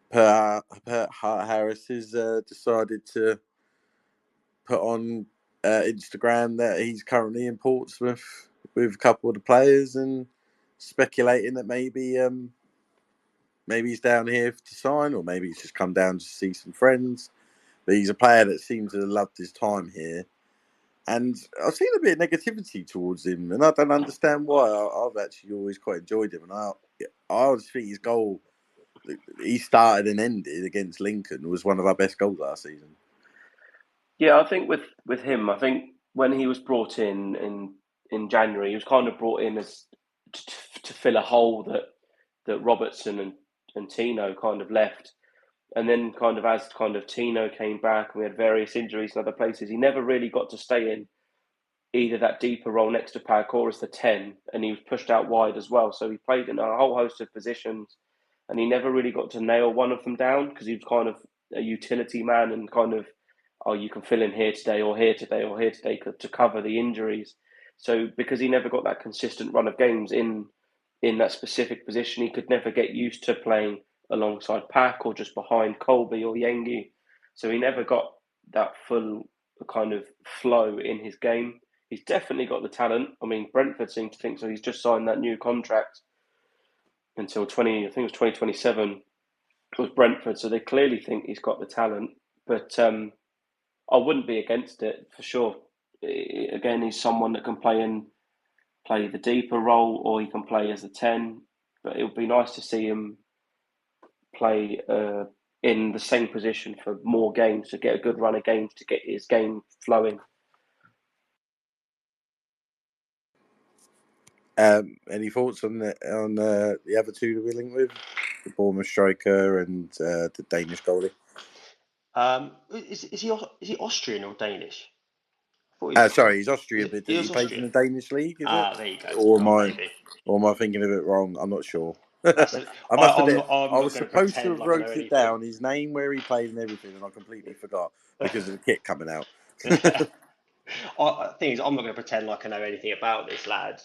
Per Hart Harris has decided to put on Instagram that he's currently in Portsmouth with a couple of the players, and speculating that maybe he's down here to sign, or maybe he's just come down to see some friends. But he's a player that seems to have loved his time here. And I've seen a bit of negativity towards him, and I don't understand why. I've actually always quite enjoyed him, and I always think his goal he started and ended against Lincoln was one of our best goals last season. Yeah, I think with him, I think when he was brought in January, he was kind of brought in as to fill a hole that Robertson and Tino kind of left. And then kind of as kind of Tino came back and we had various injuries in other places, he never really got to stay in either that deeper role next to Pack or as the 10, and he was pushed out wide as well. So he played in a whole host of positions, and he never really got to nail one of them down because he was kind of a utility man and kind of, oh, you can fill in here today or here today or here today to cover the injuries. So because he never got that consistent run of games in that specific position, he could never get used to playing alongside Pack or just behind Colby or Yengi. So he never got that full kind of flow in his game. He's definitely got the talent. I mean, Brentford seem to think so. He's just signed that new contract until I think it was 2027 with Brentford. So they clearly think he's got the talent. But I wouldn't be against it for sure. Again, he's someone that can play the deeper role, or he can play as a 10. But it would be nice to see him play in the same position for more games, to get a good run of games, to get his game flowing. Any thoughts on the other two that we're linked with, the Bournemouth striker and the Danish goalie? Is he Austrian or Danish? Sorry, he's Austrian, but he plays in the Danish league, is it? There you go. Or Maybe. am I thinking of it wrong? I'm not sure. I must admit, I'm I not was going to supposed to pretend have like I know wrote it anything. down, his name, where he played, and everything, and I completely forgot because of the kit coming out. The thing is, I'm not going to pretend like I know anything about this lad.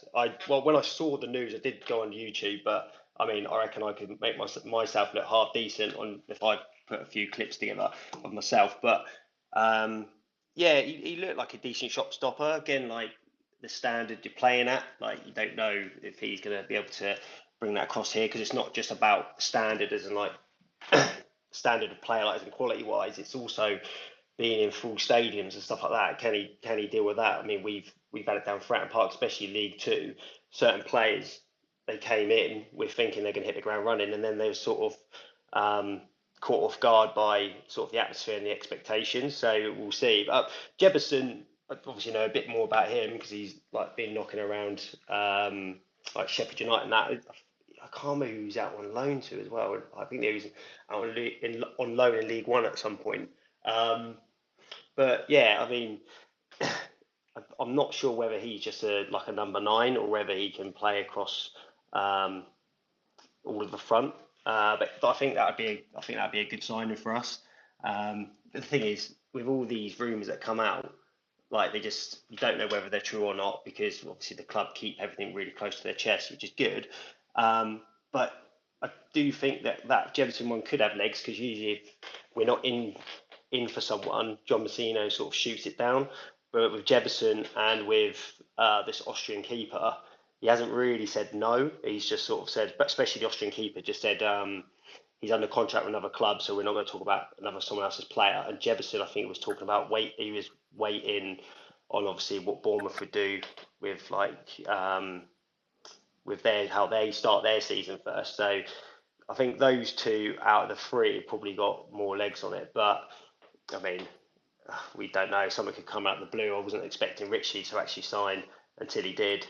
When I saw the news, I did go on YouTube, but I mean, I reckon I could make myself look half decent on if I put a few clips together of myself. But yeah, he looked like a decent shot stopper. Again, like the standard you're playing at, like you don't know if he's going to be able to bring that across here, because it's not just about standard as in like standard of player, like as in quality wise. It's also being in full stadiums and stuff like that. Can he deal with that? I mean, we've had it down Fratton Park, especially League Two. Certain players, they came in with thinking they're going to hit the ground running, and then they were sort of caught off guard by sort of the atmosphere and the expectations. So we'll see. But Jefferson, I obviously know a bit more about him because he's like been knocking around like Sheffield United and that. I can't remember who he's out on loan to as well. I think he was out on loan in League One at some point. But yeah, I mean, I'm not sure whether he's just like a number 9 or whether he can play across all of the front. But I think that'd be a good signing for us. But the thing is, with all these rumours that come out, like you don't know whether they're true or not, because obviously the club keep everything really close to their chest, which is good. But I do think that Jefferson one could have legs, because usually if we're not in for someone, John Messino sort of shoots it down. But with Jefferson and with this Austrian keeper, he hasn't really said no. He's just sort of said, but especially the Austrian keeper just said he's under contract with another club, so we're not going to talk about someone else's player. And Jefferson, I think, was talking about he was waiting on obviously what Bournemouth would do with like with how they start their season first. So I think those two out of the three have probably got more legs on it. But I mean, we don't know. Someone could come out of the blue. I wasn't expecting Richie to actually sign until he did.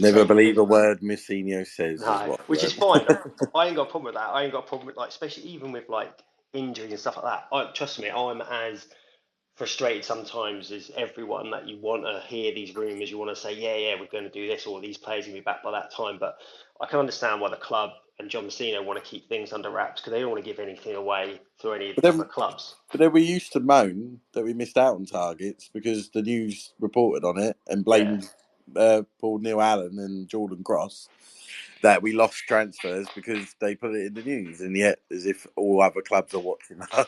Never Same believe with a word Mourinho says, is no, what I which is learned. fine. I ain't got a problem with that. I ain't got a problem with like, especially even with like injuries and stuff like that. Trust me, I'm as frustrated sometimes as everyone that you want to hear these rumours. You want to say, yeah, we're going to do this, or these players will be back by that time. But I can understand why the club and John Messina want to keep things under wraps because they don't want to give anything away to any But other then, clubs. but then we used to moan that we missed out on targets because the news reported on it and Yeah. blamed Paul Neil Allen and Jordan Cross that we lost transfers because they put it in the news, and yet as if all other clubs are watching our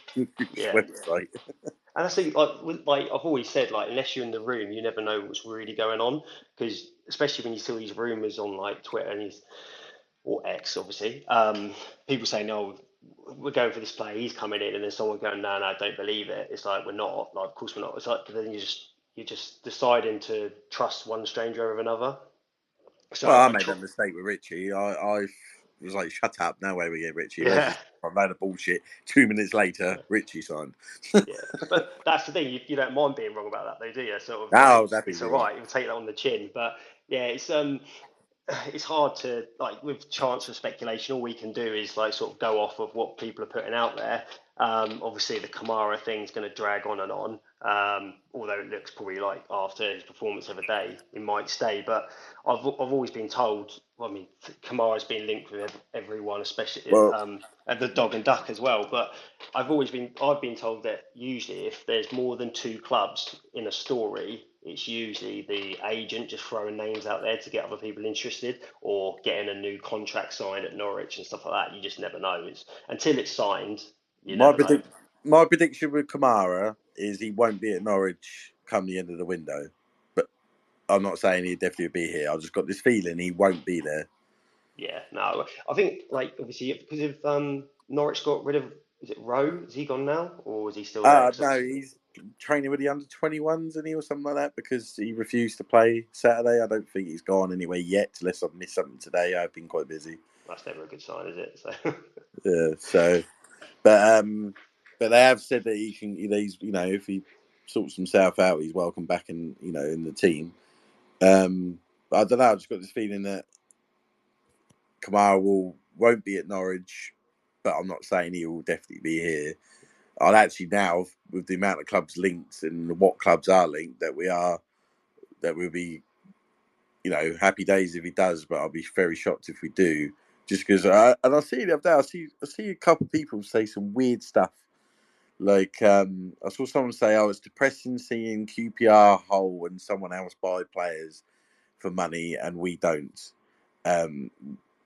Yeah. website. And I think, like I've always said, like unless you're in the room, you never know what's really going on. Because especially when you see these rumors on like Twitter or X, obviously, people saying, "No, we're going for this player. He's coming in," and then someone going, "No, I don't believe it." It's like we're not. Like, of course we're not. It's like then you're just deciding to trust one stranger over another. So Well, I made that mistake with Richie. I was like, "Shut up! No way we get Richie. Where's yeah. this from? Load of bullshit." 2 minutes later, Richie signed. Yeah, but that's the thing. You don't mind being wrong about that, though, do you? Sort of I like was happy it's to all be wrong. right. You'll take that on the chin. But yeah, it's hard to like with chance for speculation. All we can do is like sort of go off of what people are putting out there. Obviously, the Kamara thing's going to drag on and on. Although it looks probably like after his performance of the day, he might stay. But I've always been told. Well, I mean, Kamara's been linked with everyone, especially Well, and the dog and duck as well. But I've been told that usually if there's more than two clubs in a story, it's usually the agent just throwing names out there to get other people interested or getting a new contract signed at Norwich and stuff like that. You just never know. Until it's signed, you my never know. predict my prediction with Kamara is he won't be at Norwich come the end of the window. But I'm not saying he'll definitely be here. I've just got this feeling he won't be there. Yeah, no, I think like obviously because of Norwich got rid of is it Rowe? Is he gone now or is he still there? No, he's training with the under-21s, isn't he, or something like that, because he refused to play Saturday. I don't think he's gone anywhere yet, unless I've missed something today. I've been quite busy. That's never a good sign, is it? So Yeah, so, but they have said that he can. He's if he sorts himself out, he's welcome back in the team. But I don't know. I've just got this feeling that Kamara won't be at Norwich, but I'm not saying he will definitely be here. I'd actually now, with the amount of clubs linked and what clubs are linked, that we'll be, happy days if he does, but I'll be very shocked if we do. Just because, and I see the other day, I see a couple of people say some weird stuff. Like, I saw someone say, "Oh, it's depressing seeing QPR whole and someone else buy players for money and we don't."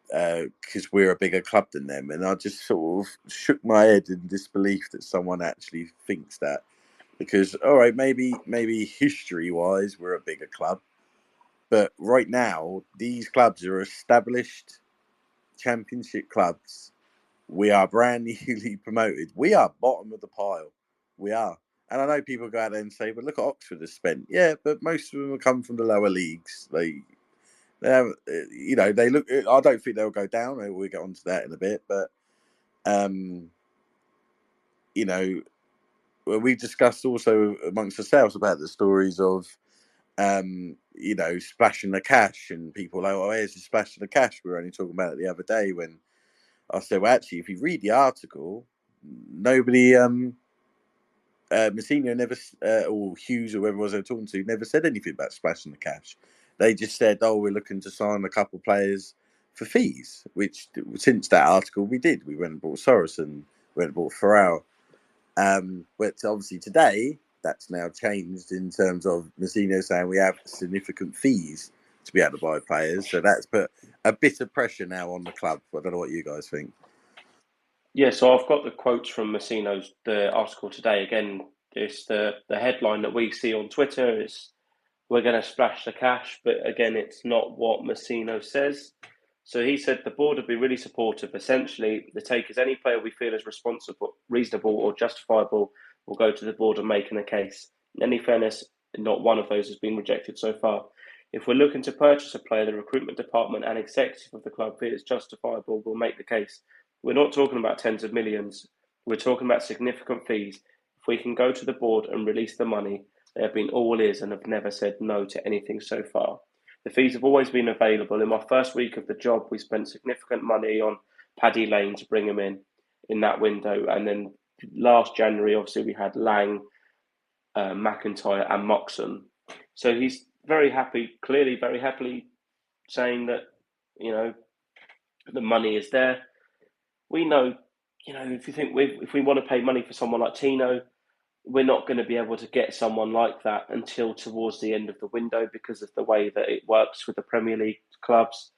Because we're a bigger club than them, and I just sort of shook my head in disbelief that someone actually thinks that. Because all right, maybe history wise we're a bigger club, but right now these clubs are established championship clubs. We are brand newly promoted. We are bottom of the pile. We are. And I know people go out there and say, "But look at Oxford has spent." Yeah, but most of them have come from the lower leagues. They have, they look. I don't think they'll go down. We'll get onto that in a bit, but you know, we discussed also amongst ourselves about the stories of, splashing the cash, and people like, "Oh, here's the splashing the cash." We were only talking about it the other day when I said, "Well, actually, if you read the article, nobody, Messina never, or Hughes or whoever it was they were talking to, never said anything about splashing the cash. They just said, oh, we're looking to sign a couple of players for fees, which since that article we did. We went and bought Sorensen, we went and bought Farrell. But obviously today, that's now changed in terms of Messina saying we have significant fees to be able to buy players. So that's put a bit of pressure now on the club. I don't know what you guys think. Yeah, so I've got the quotes from the article today. Again, it's the headline that we see on Twitter is we're going to splash the cash, but again, it's not what Messino says. So he said the board would be really supportive. Essentially, the take is any player we feel is responsible, reasonable, or justifiable will go to the board and making a case. In any fairness, not one of those has been rejected so far. If we're looking to purchase a player, the recruitment department and executive of the club feel it's justifiable, will make the case. We're not talking about tens of millions. We're talking about significant fees. If we can go to the board and release the money, they have been all ears and have never said no to anything so far. The fees have always been available. In my first week of the job, we spent significant money on Paddy Lane to bring him in that window. And then last January, obviously, we had Lang, McIntyre and Moxon. So he's very happy, clearly very happily saying that, the money is there. We know, if we want to pay money for someone like Tino, we're not going to be able to get someone like that until towards the end of the window because of the way that it works with the Premier League clubs.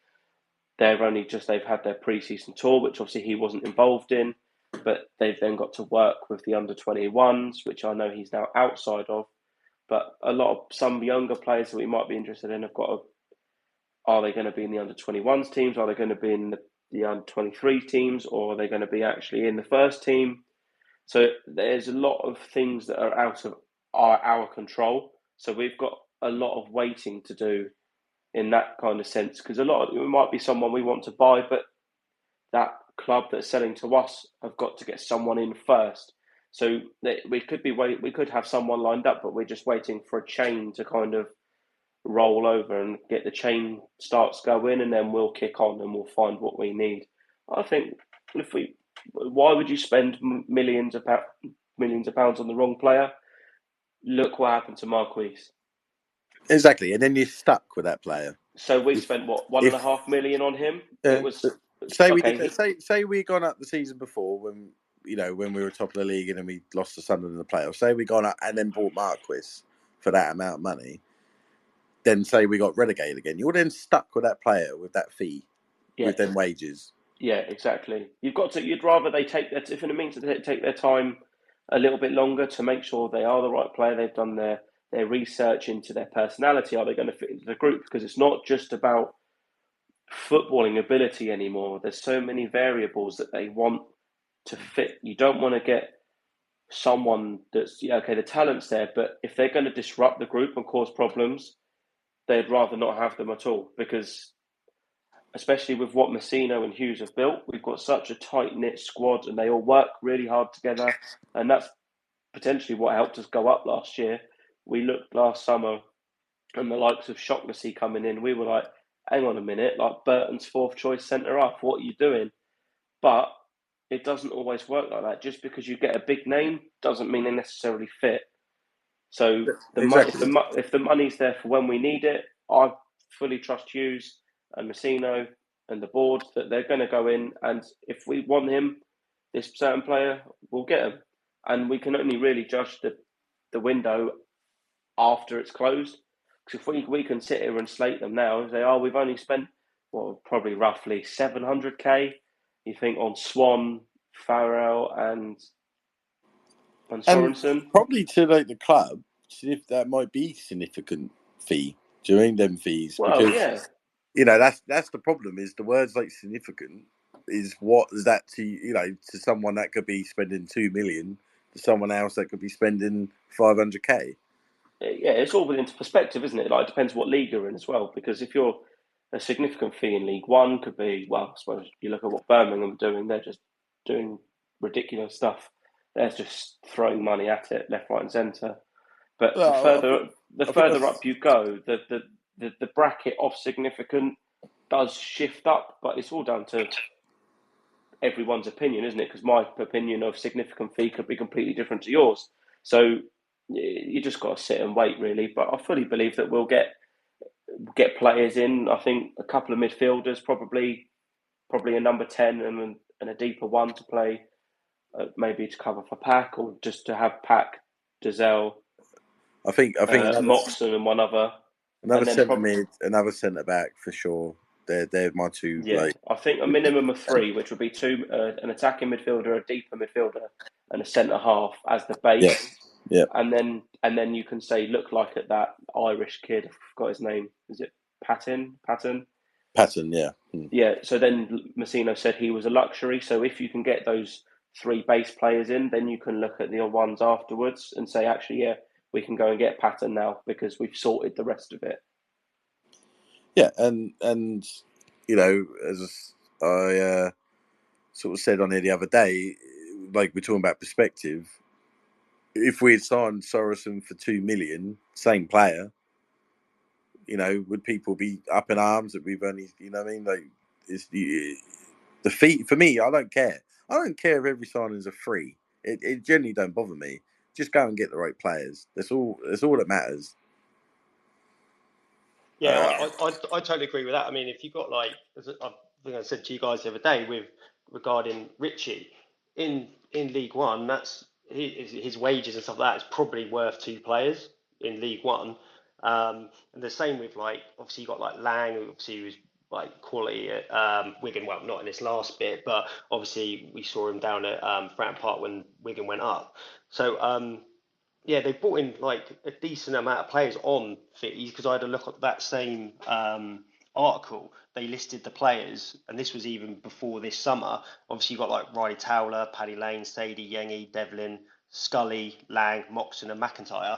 They've had their pre-season tour, which obviously he wasn't involved in, but they've then got to work with the under-21s, which I know he's now outside of. But some younger players that we might be interested in are they going to be in the under-21s teams? Are they going to be in the under-23 teams? Or are they going to be actually in the first team? So there's a lot of things that are out of our control. So we've got a lot of waiting to do in that kind of sense, because it might be someone we want to buy, but that club that's selling to us have got to get someone in first. So we could have someone lined up, but we're just waiting for a chain to kind of roll over and get the chain starts going, and then we'll kick on and we'll find what we need. I think why would you spend millions of pounds on the wrong player? Look what happened to Marquise. Exactly, and then you're stuck with that player. So we spent what, $1.5 million on him? It was say we'd gone up the season before when we were top of the league and then we lost to Sunderland in the playoffs. Say we gone up and then bought Marquis for that amount of money. Then say we got relegated again. You're then stuck with that player with that fee, with them wages. Yeah, exactly. You'd rather they take that if it means that they take their time a little bit longer to make sure they are the right player. They've done their research into their personality. Are they going to fit into the group? Because it's not just about footballing ability anymore. There's so many variables that they want to fit. You don't want to get someone that's the talent's there, but if they're going to disrupt the group and cause problems, they'd rather not have them at all, because especially with what Messino and Hughes have built, we've got such a tight-knit squad and they all work really hard together, and that's potentially what helped us go up last year. We looked last summer and the likes of Shaughnessy coming in, we were like, hang on a minute, like Burton's fourth choice centre-half, what are you doing? But it doesn't always work like that. Just because you get a big name doesn't mean they necessarily fit. So if the money's there for when we need it, I fully trust Hughes and Messino and the board that they're going to go in, and if we want him, this certain player, we'll get him. And we can only really judge the window after it's closed. Because if we can sit here and slate them now and say, we've only spent, probably roughly 700k, you think, on Swan, Farrell and Sorensen. And probably to the club, if that might be significant fee during them fees. Well, because, that's the problem, is the words like significant is what is that to someone that could be spending 2 million to someone else that could be spending 500k. Yeah, it's all within perspective, isn't it? Like, it depends what league you're in as well. Because if you're a significant fee in League One, could be, I suppose you look at what Birmingham are doing, they're just doing ridiculous stuff. They're just throwing money at it, left, right, and centre. But the further up you go, the bracket of significant does shift up, but it's all down to everyone's opinion, isn't it? Because my opinion of significant fee could be completely different to yours. So you just got to sit and wait, really. But I fully believe that we'll get players in. I think a couple of midfielders, probably a number 10 and a deeper one to play, maybe to cover for Pack, or just to have Pack, Dazelle, I think Moxon and one other. Another centre mid, another centre back for sure. They're my two. Yeah, I think a minimum of 3, which would be 2, an attacking midfielder, a deeper midfielder, and a centre half as the base. Yeah. And then you can say, look like at that Irish kid. I forgot his name. Is it Patton? Patton, yeah. Yeah. So then Messino said he was a luxury. So if you can get those 3 base players in, then you can look at the ones afterwards and say, actually, yeah, we can go and get Patton now because we've sorted the rest of it. Yeah, and as I sort of said on here the other day, like we're talking about perspective. If we had signed Sorensen for 2 million, same player, would people be up in arms that we've only, what I mean? Like, it's the fee for me. I don't care. I don't care if every signing is a free. It generally don't bother me. Just go and get the right players. That's all. That's all that matters. Yeah, I totally agree with that. I mean, if you got as I think I said to you guys the other day regarding Richie in League One, that's his wages and stuff like that is probably worth two players in League One. And the same with obviously you got Lang, who obviously was quality at Wigan. Well, not in this last bit, but obviously we saw him down at Fratton Park when Wigan went up. So yeah, they brought in a decent amount of players on fees because I had a look at that same article. They listed the players, and this was even before this summer. Obviously, you got Riley Towler, Paddy Lane, Sadie, Yengi, Devlin, Scully, Lang, Moxon, and McIntyre.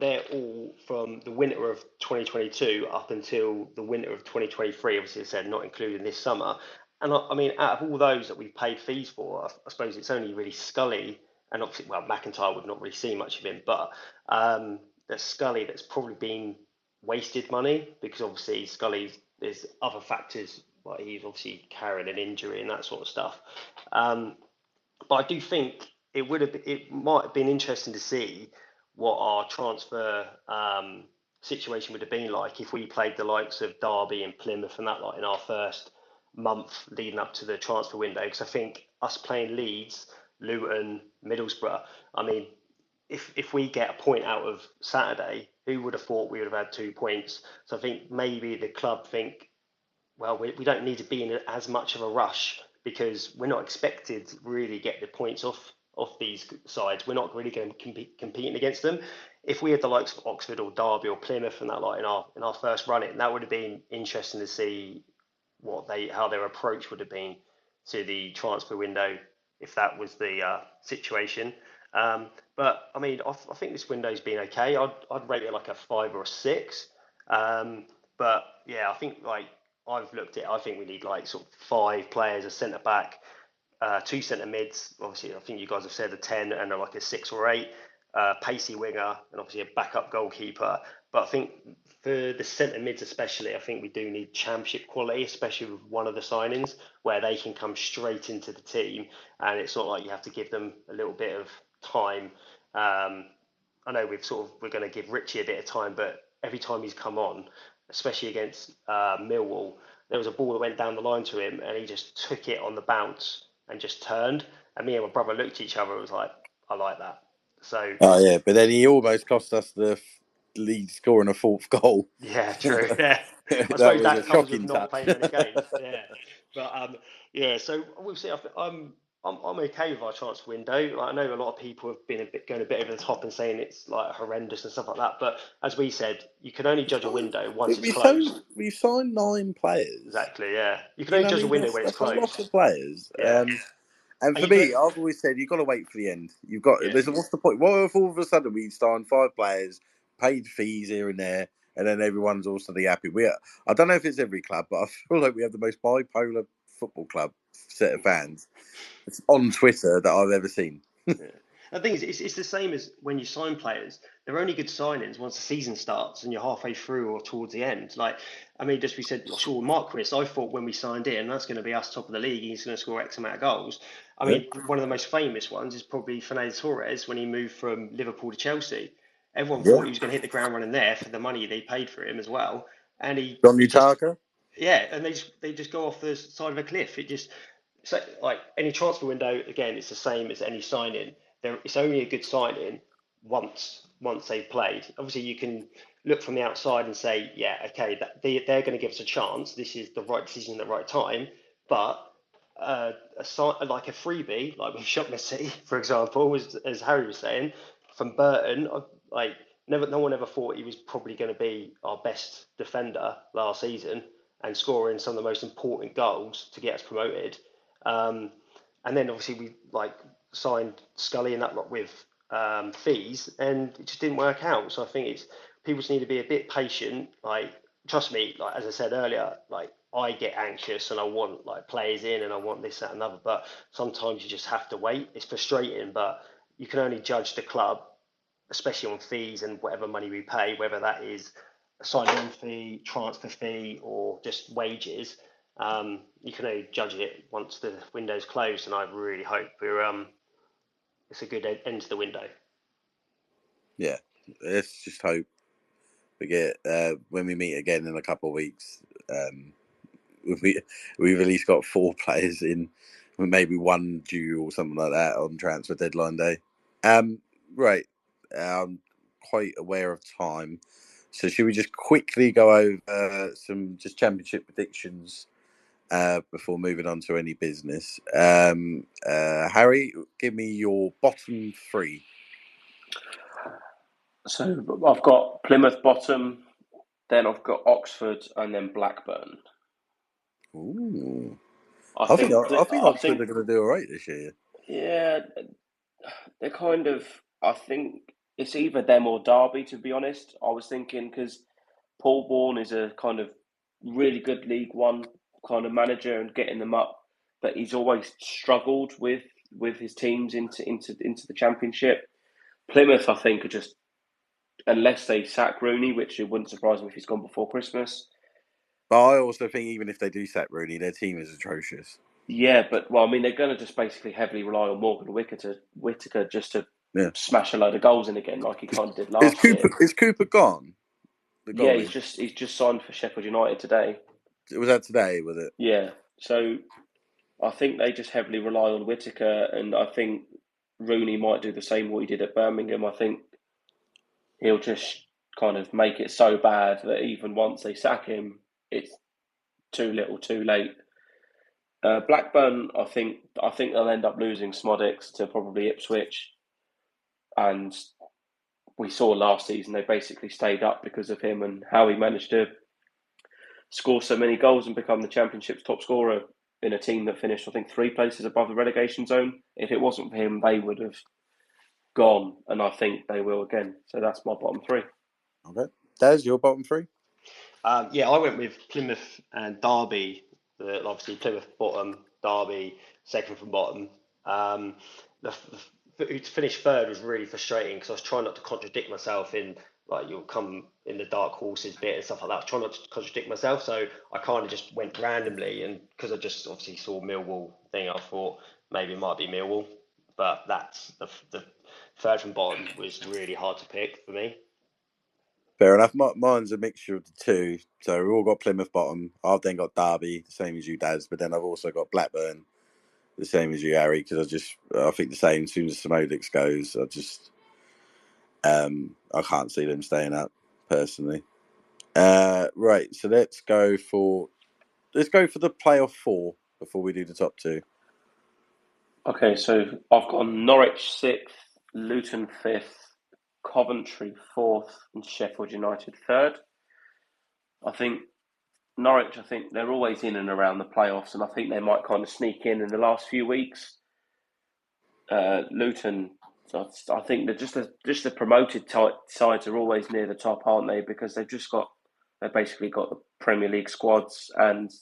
They're all from the winter of 2022 up until the winter of 2023. Obviously, I said not including this summer. And I mean, out of all those that we've paid fees for, I suppose it's only really Scully and obviously, well, McIntyre would not really see much of him, but there's Scully that's probably been wasted money because obviously there's other factors, like he's obviously carrying an injury and that sort of stuff. But I do think it might have been interesting to see what our transfer situation would have been like if we played the likes of Derby and Plymouth and that in our first month leading up to the transfer window. Because I think us playing Leeds, Luton, Middlesbrough, I mean, if we get a point out of Saturday, who would have thought we would have had 2 points? So I think maybe the club think, well, we don't need to be in as much of a rush because we're not expected to really get the points off these sides. We're not really going to be competing against them. If we had the likes of Oxford or Derby or Plymouth and that in our first run in, that would have been interesting to see how their approach would have been to the transfer window if that was the situation. But I mean, I think this window's been okay. I'd rate it like a 5 or a 6. But yeah, I think I've looked at it. I think we need sort of 5 players, a centre back, 2 centre mids. Obviously, I think you guys have said a 10 and a 6 or 8, pacey winger, and obviously a backup goalkeeper. But I think for the centre mids especially, I think we do need championship quality, especially with one of the signings where they can come straight into the team, and it's not like you have to give them a little bit of time. I know we're going to give Richie a bit of time, but every time he's come on, especially against Millwall, there was a ball that went down the line to him, and he just took it on the bounce and just turned. And me and my brother looked at each other and was like, I like that. So, oh yeah, but then he almost cost us the lead scoring a fourth goal. Yeah, true. Yeah, I That suppose was a that comes with shocking not touch. playing many games. Yeah, but yeah. So we'll see. I'm okay with our transfer window. I know a lot of people have been going a bit over the top and saying it's horrendous and stuff like that. But as we said, you can only judge a window once it's closed. We signed 9 players. Exactly. Yeah, you can You only know what judge I a mean? window when it's That's a lot closed. of players. Yeah. And for me, I've always said you've got to wait for the end. You've got. Yeah. What's the point? What if all of a sudden we signed 5 players, paid fees here and there, and then everyone's all suddenly happy? I don't know if it's every club, but I feel like we have the most bipolar football club set of fans on Twitter that I've ever seen. Yeah. The thing is, it's the same as when you sign players. They're only good signings once the season starts and you're halfway through or towards the end. I mean, just we said, sure, Mark Chris, I thought when we signed in, that's going to be us top of the league. He's going to score X amount of goals. I mean, one of the most famous ones is probably Fernando Torres when he moved from Liverpool to Chelsea. Everyone thought he was going to hit the ground running there for the money they paid for him as well. And John he just, Utaka? yeah, and they just go off the side of a cliff. So any transfer window, again, it's the same as any signing. It's only a good signing once they've played. Obviously, you can look from the outside and say, yeah, okay, they're going to give us a chance. This is the right decision at the right time. But a freebie, like with Shaughnessy, for example, as Harry was saying, from Burton, no one ever thought he was probably going to be our best defender last season and scoring some of the most important goals to get us promoted. And then obviously we signed Scully and that lot with fees, and it just didn't work out. So I think people just need to be a bit patient. trust me, like as I said earlier, like I get anxious and I want like players in and I want this, that, and another. But sometimes you just have to wait. It's frustrating, but you can only judge the club, especially on fees and whatever money we pay, whether that is a sign-on fee, transfer fee, or just wages. You can only judge it once the window's closed, and I really hope it's a good end to the window. Yeah, let's just hope we get when we meet again in a couple of weeks. We've at least got 4 players in, maybe one due or something like that on transfer deadline day. Right, I'm quite aware of time, so should we just quickly go over some just championship predictions before moving on to any business? Harry, give me your bottom 3. So I've got Plymouth bottom, then I've got Oxford, and then Blackburn. Ooh. I I think think Oxford are going to do all right this year. Yeah, they're kind of. I think it's either them or Derby. To be honest, I was thinking because Paul Bourne is a kind of really good League One kind of manager and getting them up, but he's always struggled with his teams into the Championship. Plymouth, I think, are just, unless they sack Rooney, which it wouldn't surprise me if he's gone before Christmas. But I also think even if they do sack Rooney, their team is atrocious. Yeah, but I mean, they're going to just basically heavily rely on Morgan Whittaker just to smash a load of goals in again, like he kind of did last year. Is Cooper gone? Yeah, he's just signed for Sheffield United today. Was that today? Was it? Yeah, so I think they just heavily rely on Whittaker, and I think Rooney might do the same what he did at Birmingham. I think he'll just kind of make it so bad that even once they sack him, it's too little, too late. Blackburn, I think they'll end up losing Smodix to probably Ipswich, and we saw last season they basically stayed up because of him and how he managed to score so many goals and become the Championship's top scorer in a team that finished, I think, 3 places above the relegation zone. If it wasn't for him, they would have gone, and I think they will again. So that's my bottom 3. Okay, Des, your bottom 3. Yeah, I went with Plymouth and Derby. Obviously, Plymouth bottom, Derby second from bottom. To finish third was really frustrating because I was trying not to contradict myself in like you'll come in the dark horses bit and stuff like that. I was trying not to contradict myself, so I kind of just went randomly, and because I just obviously saw Millwall thing, I thought maybe it might be Millwall, but that's the third from bottom was really hard to pick for me. Fair enough. Mine's a mixture of the two. So we've all got Plymouth bottom. I've then got Derby, the same as you, Daz. But then I've also got Blackburn, the same as you, Harry. Because I think the same. As soon as Samodix goes, I can't see them staying up personally. Right. So let's go for the playoff 4 before we do the top 2. Okay, so I've got Norwich 6th, Luton 5th, Coventry 4th, and Sheffield United 3rd. I think Norwich, they're always in and around the playoffs, and I think they might kind of sneak in the last few weeks. Luton, I think they're just the promoted sides are always near the top, aren't they? Because they've basically got the Premier League squads, and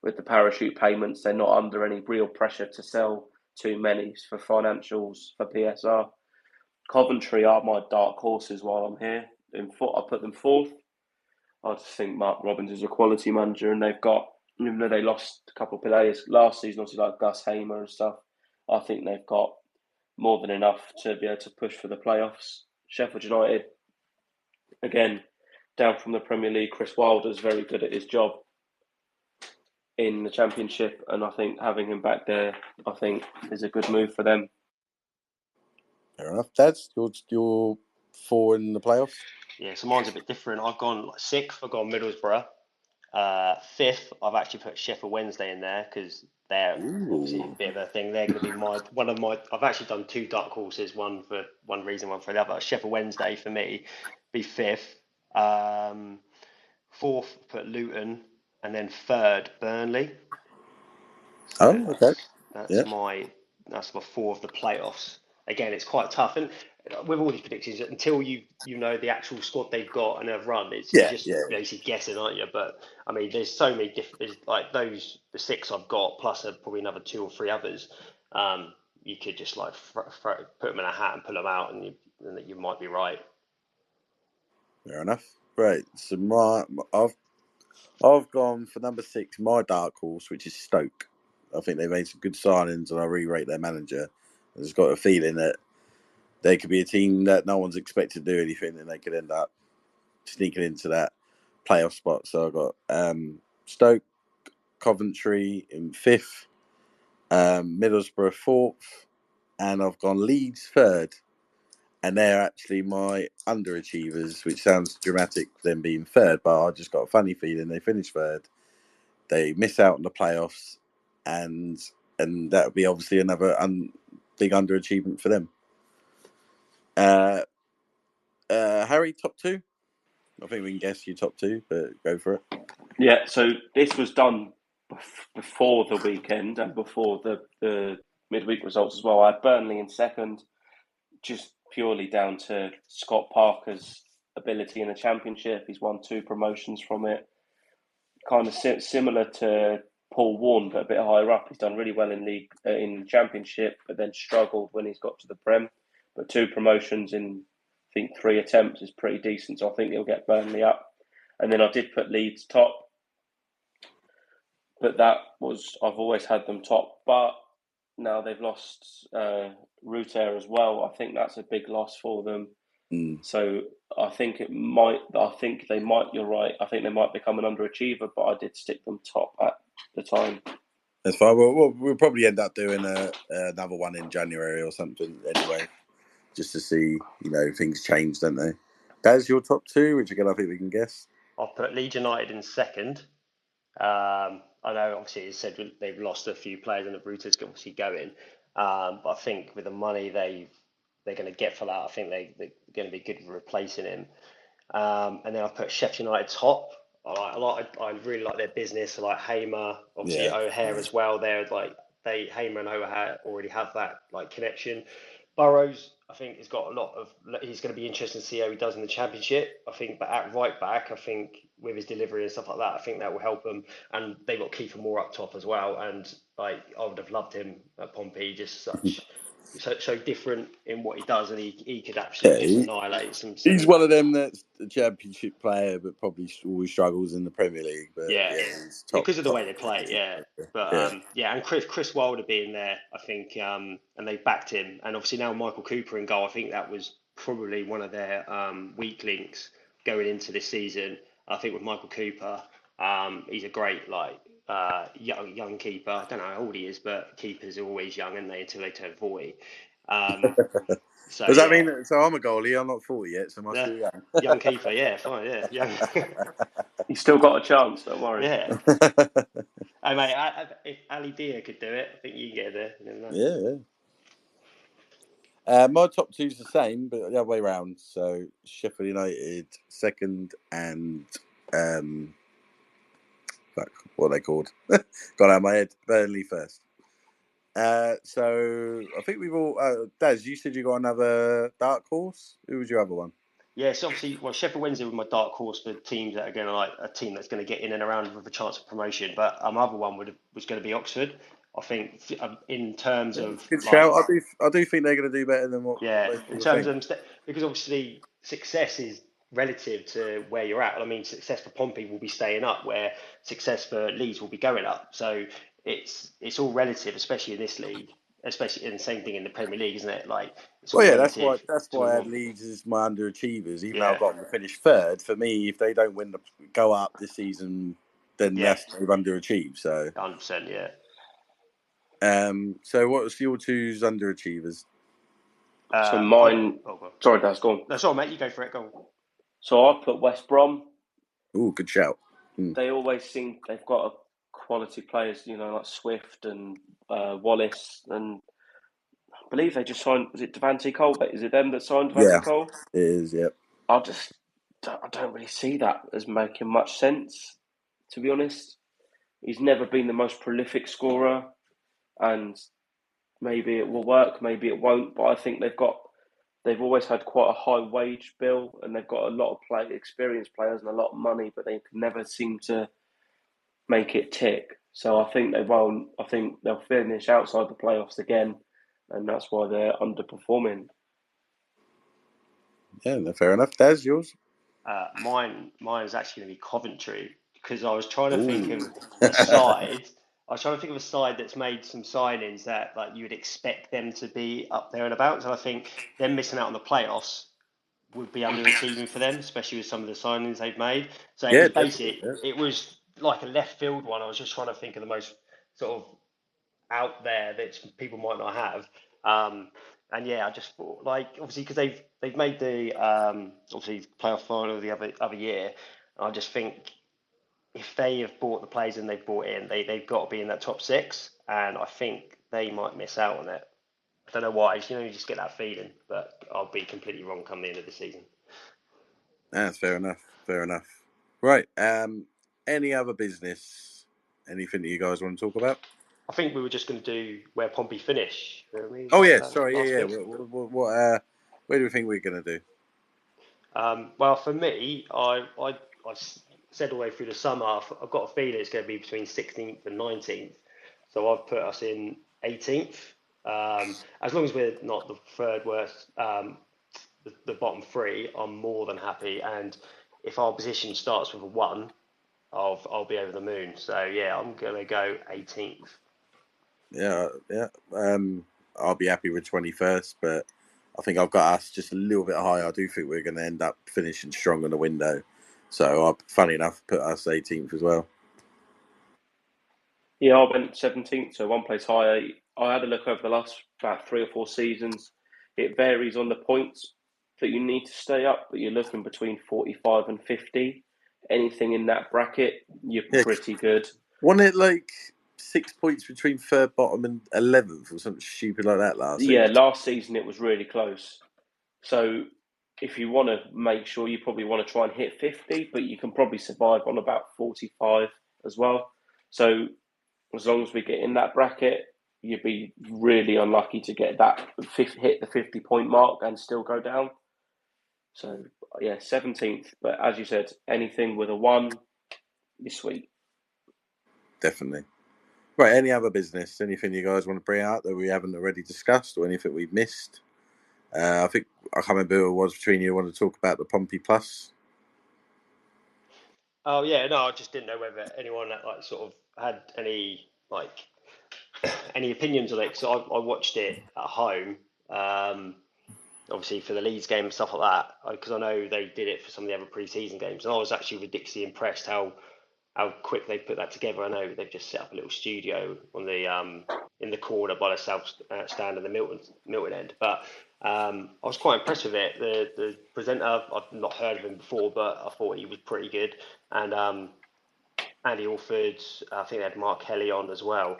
with the parachute payments, they're not under any real pressure to sell too many for financials for PSR. Coventry are my dark horses while I'm here. I put them 4th. I just think Mark Robbins is a quality manager, and they've got, even though they lost a couple of players last season, obviously like Gus Hamer and stuff, I think they've got more than enough to be able to push for the playoffs. Sheffield United, again, down from the Premier League. Chris Wilder's very good at his job in the Championship, and I think having him back there, I think, is a good move for them. Fair enough. Daz, your 4 in the playoffs? Yeah, so mine's a bit different. I've gone 6th, I've gone Middlesbrough. 5th, I've actually put Sheffield Wednesday in there because they're obviously a bit of a thing. They're going to be one of my. I've actually done 2 dark horses, one for one reason, one for the other. Sheffield Wednesday for me be 5th. 4th, put Luton, and then 3rd, Burnley. So okay. That's my 4 of the playoffs. Again, it's quite tough, and with all these predictions, until you know the actual squad they've got and have run, it's you're Yeah, just yeah. basically guessing, aren't you? But I mean, there's so many different, like those the six I've got plus probably another two or three others. You could just like put them in a hat and pull them out, and you might be right. Fair enough. Right. So I've gone for number 6, my dark horse, which is Stoke. I think they made some good signings, and I re-rate their manager. I've just got a feeling that they could be a team that no one's expected to do anything, and they could end up sneaking into that playoff spot. So I've got Stoke, Coventry in 5th, Middlesbrough 4th, and I've gone Leeds 3rd. And they're actually my underachievers, which sounds dramatic, them being 3rd, but I just got a funny feeling they finish 3rd. They miss out on the playoffs, and that would be obviously another big underachievement for them. Harry, top 2? I think we can guess your top 2, but go for it. Yeah, so this was done before the weekend and before the midweek results as well. I had Burnley in 2nd, just purely down to Scott Parker's ability in the Championship. He's won 2 promotions from it. Kind of similar to Paul Warne, but a bit higher up. He's done really well in in Championship, but then struggled when he's got to the Prem. But 2 promotions in, I think, 3 attempts is pretty decent. So I think he'll get Burnley up. And then I did put Leeds top, but I've always had them top. But now they've lost Ruter as well. I think that's a big loss for them. So I think they might. You're right. I think they might become an underachiever, but I did stick them top at the time. That's fine. We'll probably end up doing another one in January or something anyway, just to see, things change, don't they? That's your top 2, which again I think we can guess. I'll put Leeds United in 2nd. I know obviously it said they've lost a few players and the Router's obviously going. But I think with the money they're going to get for that, I think they're going to be good for replacing him. And then I've put Sheffield United top. I really like their business. I like Hamer, obviously O'Hare as well. Hamer and O'Hare already have that like connection. Burrows, I think, has got a lot of. He's going to be interesting to see how he does in the Championship. I think, but at right back, I think with his delivery and stuff like that, I think that will help him. And they've got Kiefer Moore up top as well. And I would have loved him at Pompey. Just so different in what he does, and he could absolutely just annihilate some. He's one of them that's a Championship player, but probably always struggles in the Premier League. But he's top, because of the way they play. Yeah, but and Chris Wilder being there, I think, and they backed him, and obviously now Michael Cooper in goal. I think that was probably one of their weak links going into this season. I think with Michael Cooper, he's a great young keeper. I don't know how old he is, but keepers are always young, aren't they, until they turn 40. So, does that mean? So I'm a goalie. I'm not 40 yet, so am I still young? Young keeper, yeah, fine, yeah, young. He's still got a chance. Don't worry. Yeah. Hey, mate, if Ali Dia could do it, I think you can get there. Yeah. My top 2's the same, but the other way around. So Sheffield United 2nd, and what are they called? Got out of my head. Burnley 1st. So I think we've all. Daz, you said you got another dark horse. Who was your other one? Yeah, so obviously, Sheffield Wednesday was my dark horse for teams that are going to like a team that's going to get in and around with a chance of promotion. But my other one was going to be Oxford. I think in terms of good shout. I do think they're going to do better than what. In terms of because obviously success is relative to where you're at. I mean, success for Pompey will be staying up, where success for Leeds will be going up. So it's all relative, especially in this league. Especially in the same thing in the Premier League, isn't it? Like, it's all that's why I had Leeds as my underachievers. Even though I've got them to finish 3rd, for me, if they don't go up this season, then they've underachieved. So 100%, yeah. So what was your 2's underachievers? So mine. Sorry, Daz, go on. No, sorry, mate. You go for it. Go on. So I put West Brom. Oh, good shout. They always seem they've got a quality players, like Swift and Wallace, and I believe they just signed. Was it Devante Cole? Is it them that signed Devante Cole? It is. Yep. I don't really see that as making much sense, to be honest. He's never been the most prolific scorer, and maybe it will work, maybe it won't. But I think they've got they've always had quite a high wage bill, and they've got a lot of experienced players and a lot of money, but they can never seem to make it tick. So I think they won't. I think they'll finish outside the playoffs again, and that's why they're underperforming. Yeah, no, fair enough. Daz, yours? Mine's actually going to be Coventry, because I was trying to think Ooh. of a side. I was trying to think of a side that's made some signings that like you would expect them to be up there and about. So I think them missing out on the playoffs would be underachieving for them, especially with some of the signings they've made. So it Yeah, was definitely. basic. Yeah. It was like a left field one. I was just trying to think of the most sort of out there that people might not have. And yeah, I just thought like obviously because they've made the obviously playoff final the other year. I just think if they have bought the players and they've bought in, they've got to be in that top six, and I think they might miss out on it. I don't know why. You just get that feeling, but I'll be completely wrong come the end of the season. That's fair enough. Fair enough. Right. Any other business? Anything that you guys want to talk about? I think we were just going to do where Pompey finish. Oh yeah, That sorry. last Yeah. bit. Where do we think we're going to do? Well, for me, I said all the way through the summer, I've got a feeling it's going to be between 16th and 19th. So I've put us in 18th. As long as we're not the third worst, the bottom three, I'm more than happy. And if our position starts with a 1, I'll be over the moon. So yeah, I'm going to go 18th. Yeah. I'll be happy with 21st, but I think I've got us just a little bit higher. I do think we're going to end up finishing strong in the window. So, funny enough, put us 18th as well. Yeah, I went 17th, so one place higher. I had a look over the last about 3 or 4 seasons. It varies on the points that you need to stay up, but you're looking between 45 and 50. Anything in that bracket, you're Yeah, pretty good. wasn't it like 6 points between third, bottom, and 11th or something stupid like that last Yeah, season? last season it was really close. So if you want to make sure, you probably want to try and hit 50, but you can probably survive on about 45 as well. So as long as we get in that bracket, you'd be really unlucky to get that hit the 50-point mark and still go down. So yeah, 17th. But as you said, anything with a 1, you're sweet. Definitely. Right, any other business? Anything you guys want to bring out that we haven't already discussed or anything we've missed? I think, I can't remember who it was between you want to talk about the Pompey Plus. Oh yeah, no, I just didn't know whether anyone that like sort of had any like any opinions on it. So I watched it at home, obviously for the Leeds game and stuff like that, because I know they did it for some of the other pre-season games, and I was actually ridiculously impressed how quick they put that together. I know they've just set up a little studio on the in the corner by the south stand and the Milton end, but I was quite impressed with it. The presenter, I've not heard of him before, but I thought he was pretty good, and Andy Alford, I think they had Mark Kelly on as well.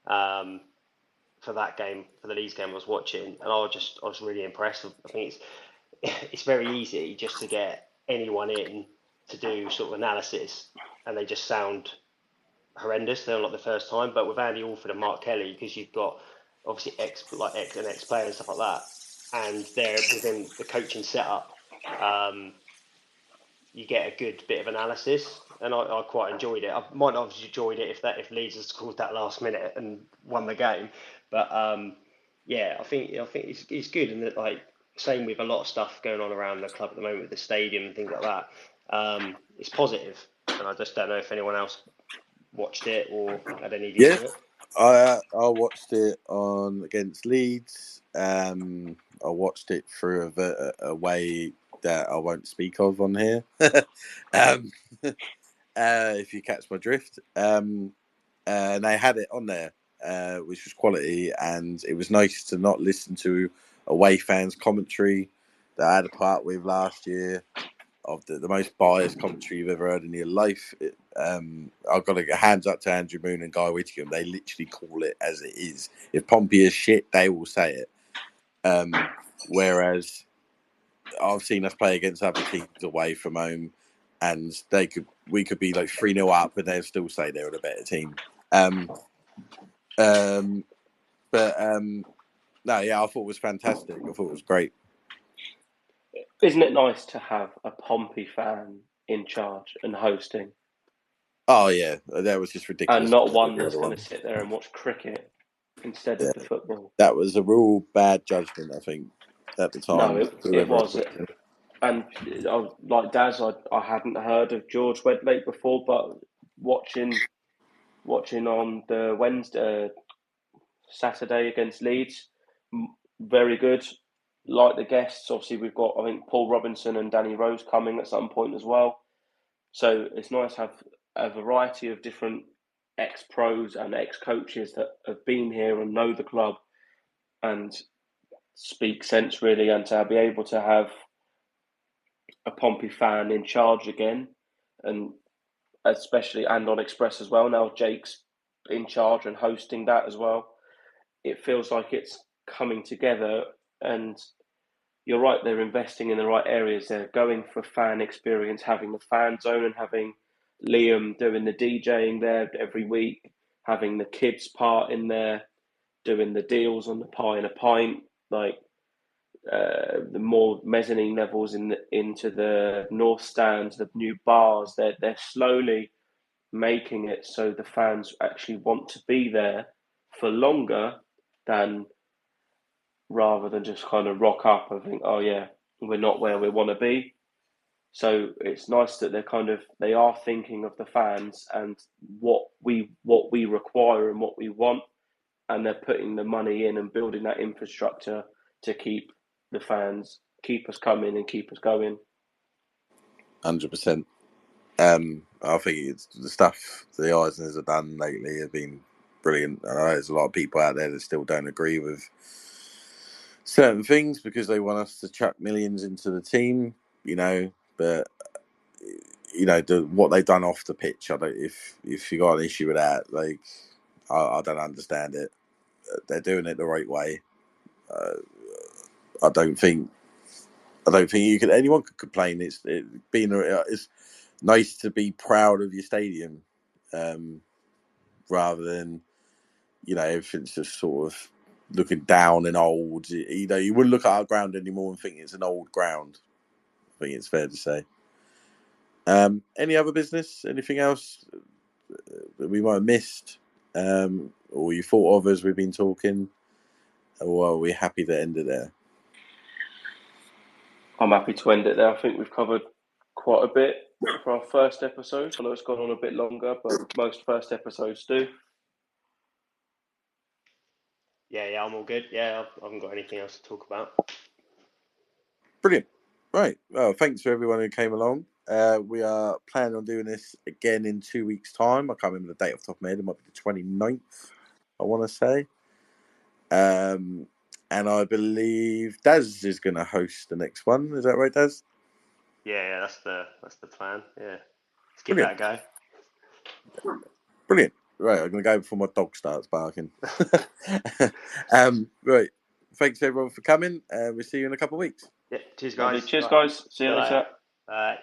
For that game, for the Leeds game I was watching, and I was really impressed. I think it's very easy just to get anyone in to do sort of analysis, and they just sound horrendous. They're not the first time, but with Andy Alford and Mark Kelly, because you've got obviously ex player and stuff like that, and they're within the coaching setup. You get a good bit of analysis, and I quite enjoyed it. I might not have enjoyed it if Leeds had scored that last minute and won the game, but yeah, I think it's good, and that like same with a lot of stuff going on around the club at the moment with the stadium and things like that. It's positive, and I just don't know if anyone else watched it or had any views Yeah, on it. I watched it on against Leeds. I watched it through a way that I won't speak of on here. um, if you catch my drift. And they had it on there, which was quality, and it was nice to not listen to away fans' commentary that I had a part with last year of the most biased commentary you've ever heard in your life. I've got to get hands up to Andrew Moon and Guy Whittingham. They literally call it as it is. If Pompey is shit, they will say it. Whereas I've seen us play against other teams away from home, and we could be like 3-0 up, and they'll still say they're the better team. Um, um, but no, yeah, I thought it was fantastic. I thought it was great. Isn't it nice to have a Pompey fan in charge and hosting, Oh yeah, that was just ridiculous. and not one that's going to sit there and watch cricket instead of the football? That was a real bad judgment, I think, at the time. No, it was. And like Daz, I hadn't heard of George Wedlake before, but watching on the Saturday against Leeds, very good. Like the guests, obviously we've got, I think, Paul Robinson and Danny Rose coming at some point as well. So it's nice to have a variety of different ex-pros and ex-coaches that have been here and know the club and speak sense really, and to be able to have a Pompey fan in charge again, and especially and on Express as well. Now Jake's in charge and hosting that as well. It feels like it's coming together, and you're right, they're investing in the right areas. They're going for fan experience, having the fan zone and having Liam doing the DJing there every week, having the kids part in there, doing the deals on the pie and a pint, like the more mezzanine levels into the north stands, the new bars. They're slowly making it so the fans actually want to be there for longer than rather than just kind of rock up and think, oh yeah, we're not where we want to be. So it's nice that they are thinking of the fans and what we require and what we want, and they're putting the money in and building that infrastructure to keep the fans, keep us coming and keep us going. 100%. I think it's the stuff the Eisners have done lately have been brilliant. I know there's a lot of people out there that still don't agree with certain things because they want us to chuck millions into the team, but what they've done off the pitch. I don't. If you got an issue with that, like I don't understand it. They're doing it the right way. I don't think anyone could complain. It's nice to be proud of your stadium, rather than everything's just sort of looking down and old. You wouldn't look at our ground anymore and think it's an old ground. I think it's fair to say. Any other business? Anything else that we might have missed, or you thought of as we've been talking, or are we happy to end it there? I'm happy to end it there. I think we've covered quite a bit for our first episode. I know it's gone on a bit longer, but most first episodes do. Yeah, I'm all good. Yeah, I haven't got anything else to talk about. Brilliant. Right. Well, thanks for everyone who came along. We are planning on doing this again in 2 weeks' time. I can't remember the date off the top of my head. It might be the 29th, I want to say. And I believe Daz is going to host the next one. Is that right, Daz? Yeah, that's the plan. Yeah, let's give that a go. Brilliant. Right, I'm going to go before my dog starts barking. Right. Thanks everyone for coming. We'll see you in a couple of weeks. Yeah, cheers guys. Cheers guys. See you later. Bye.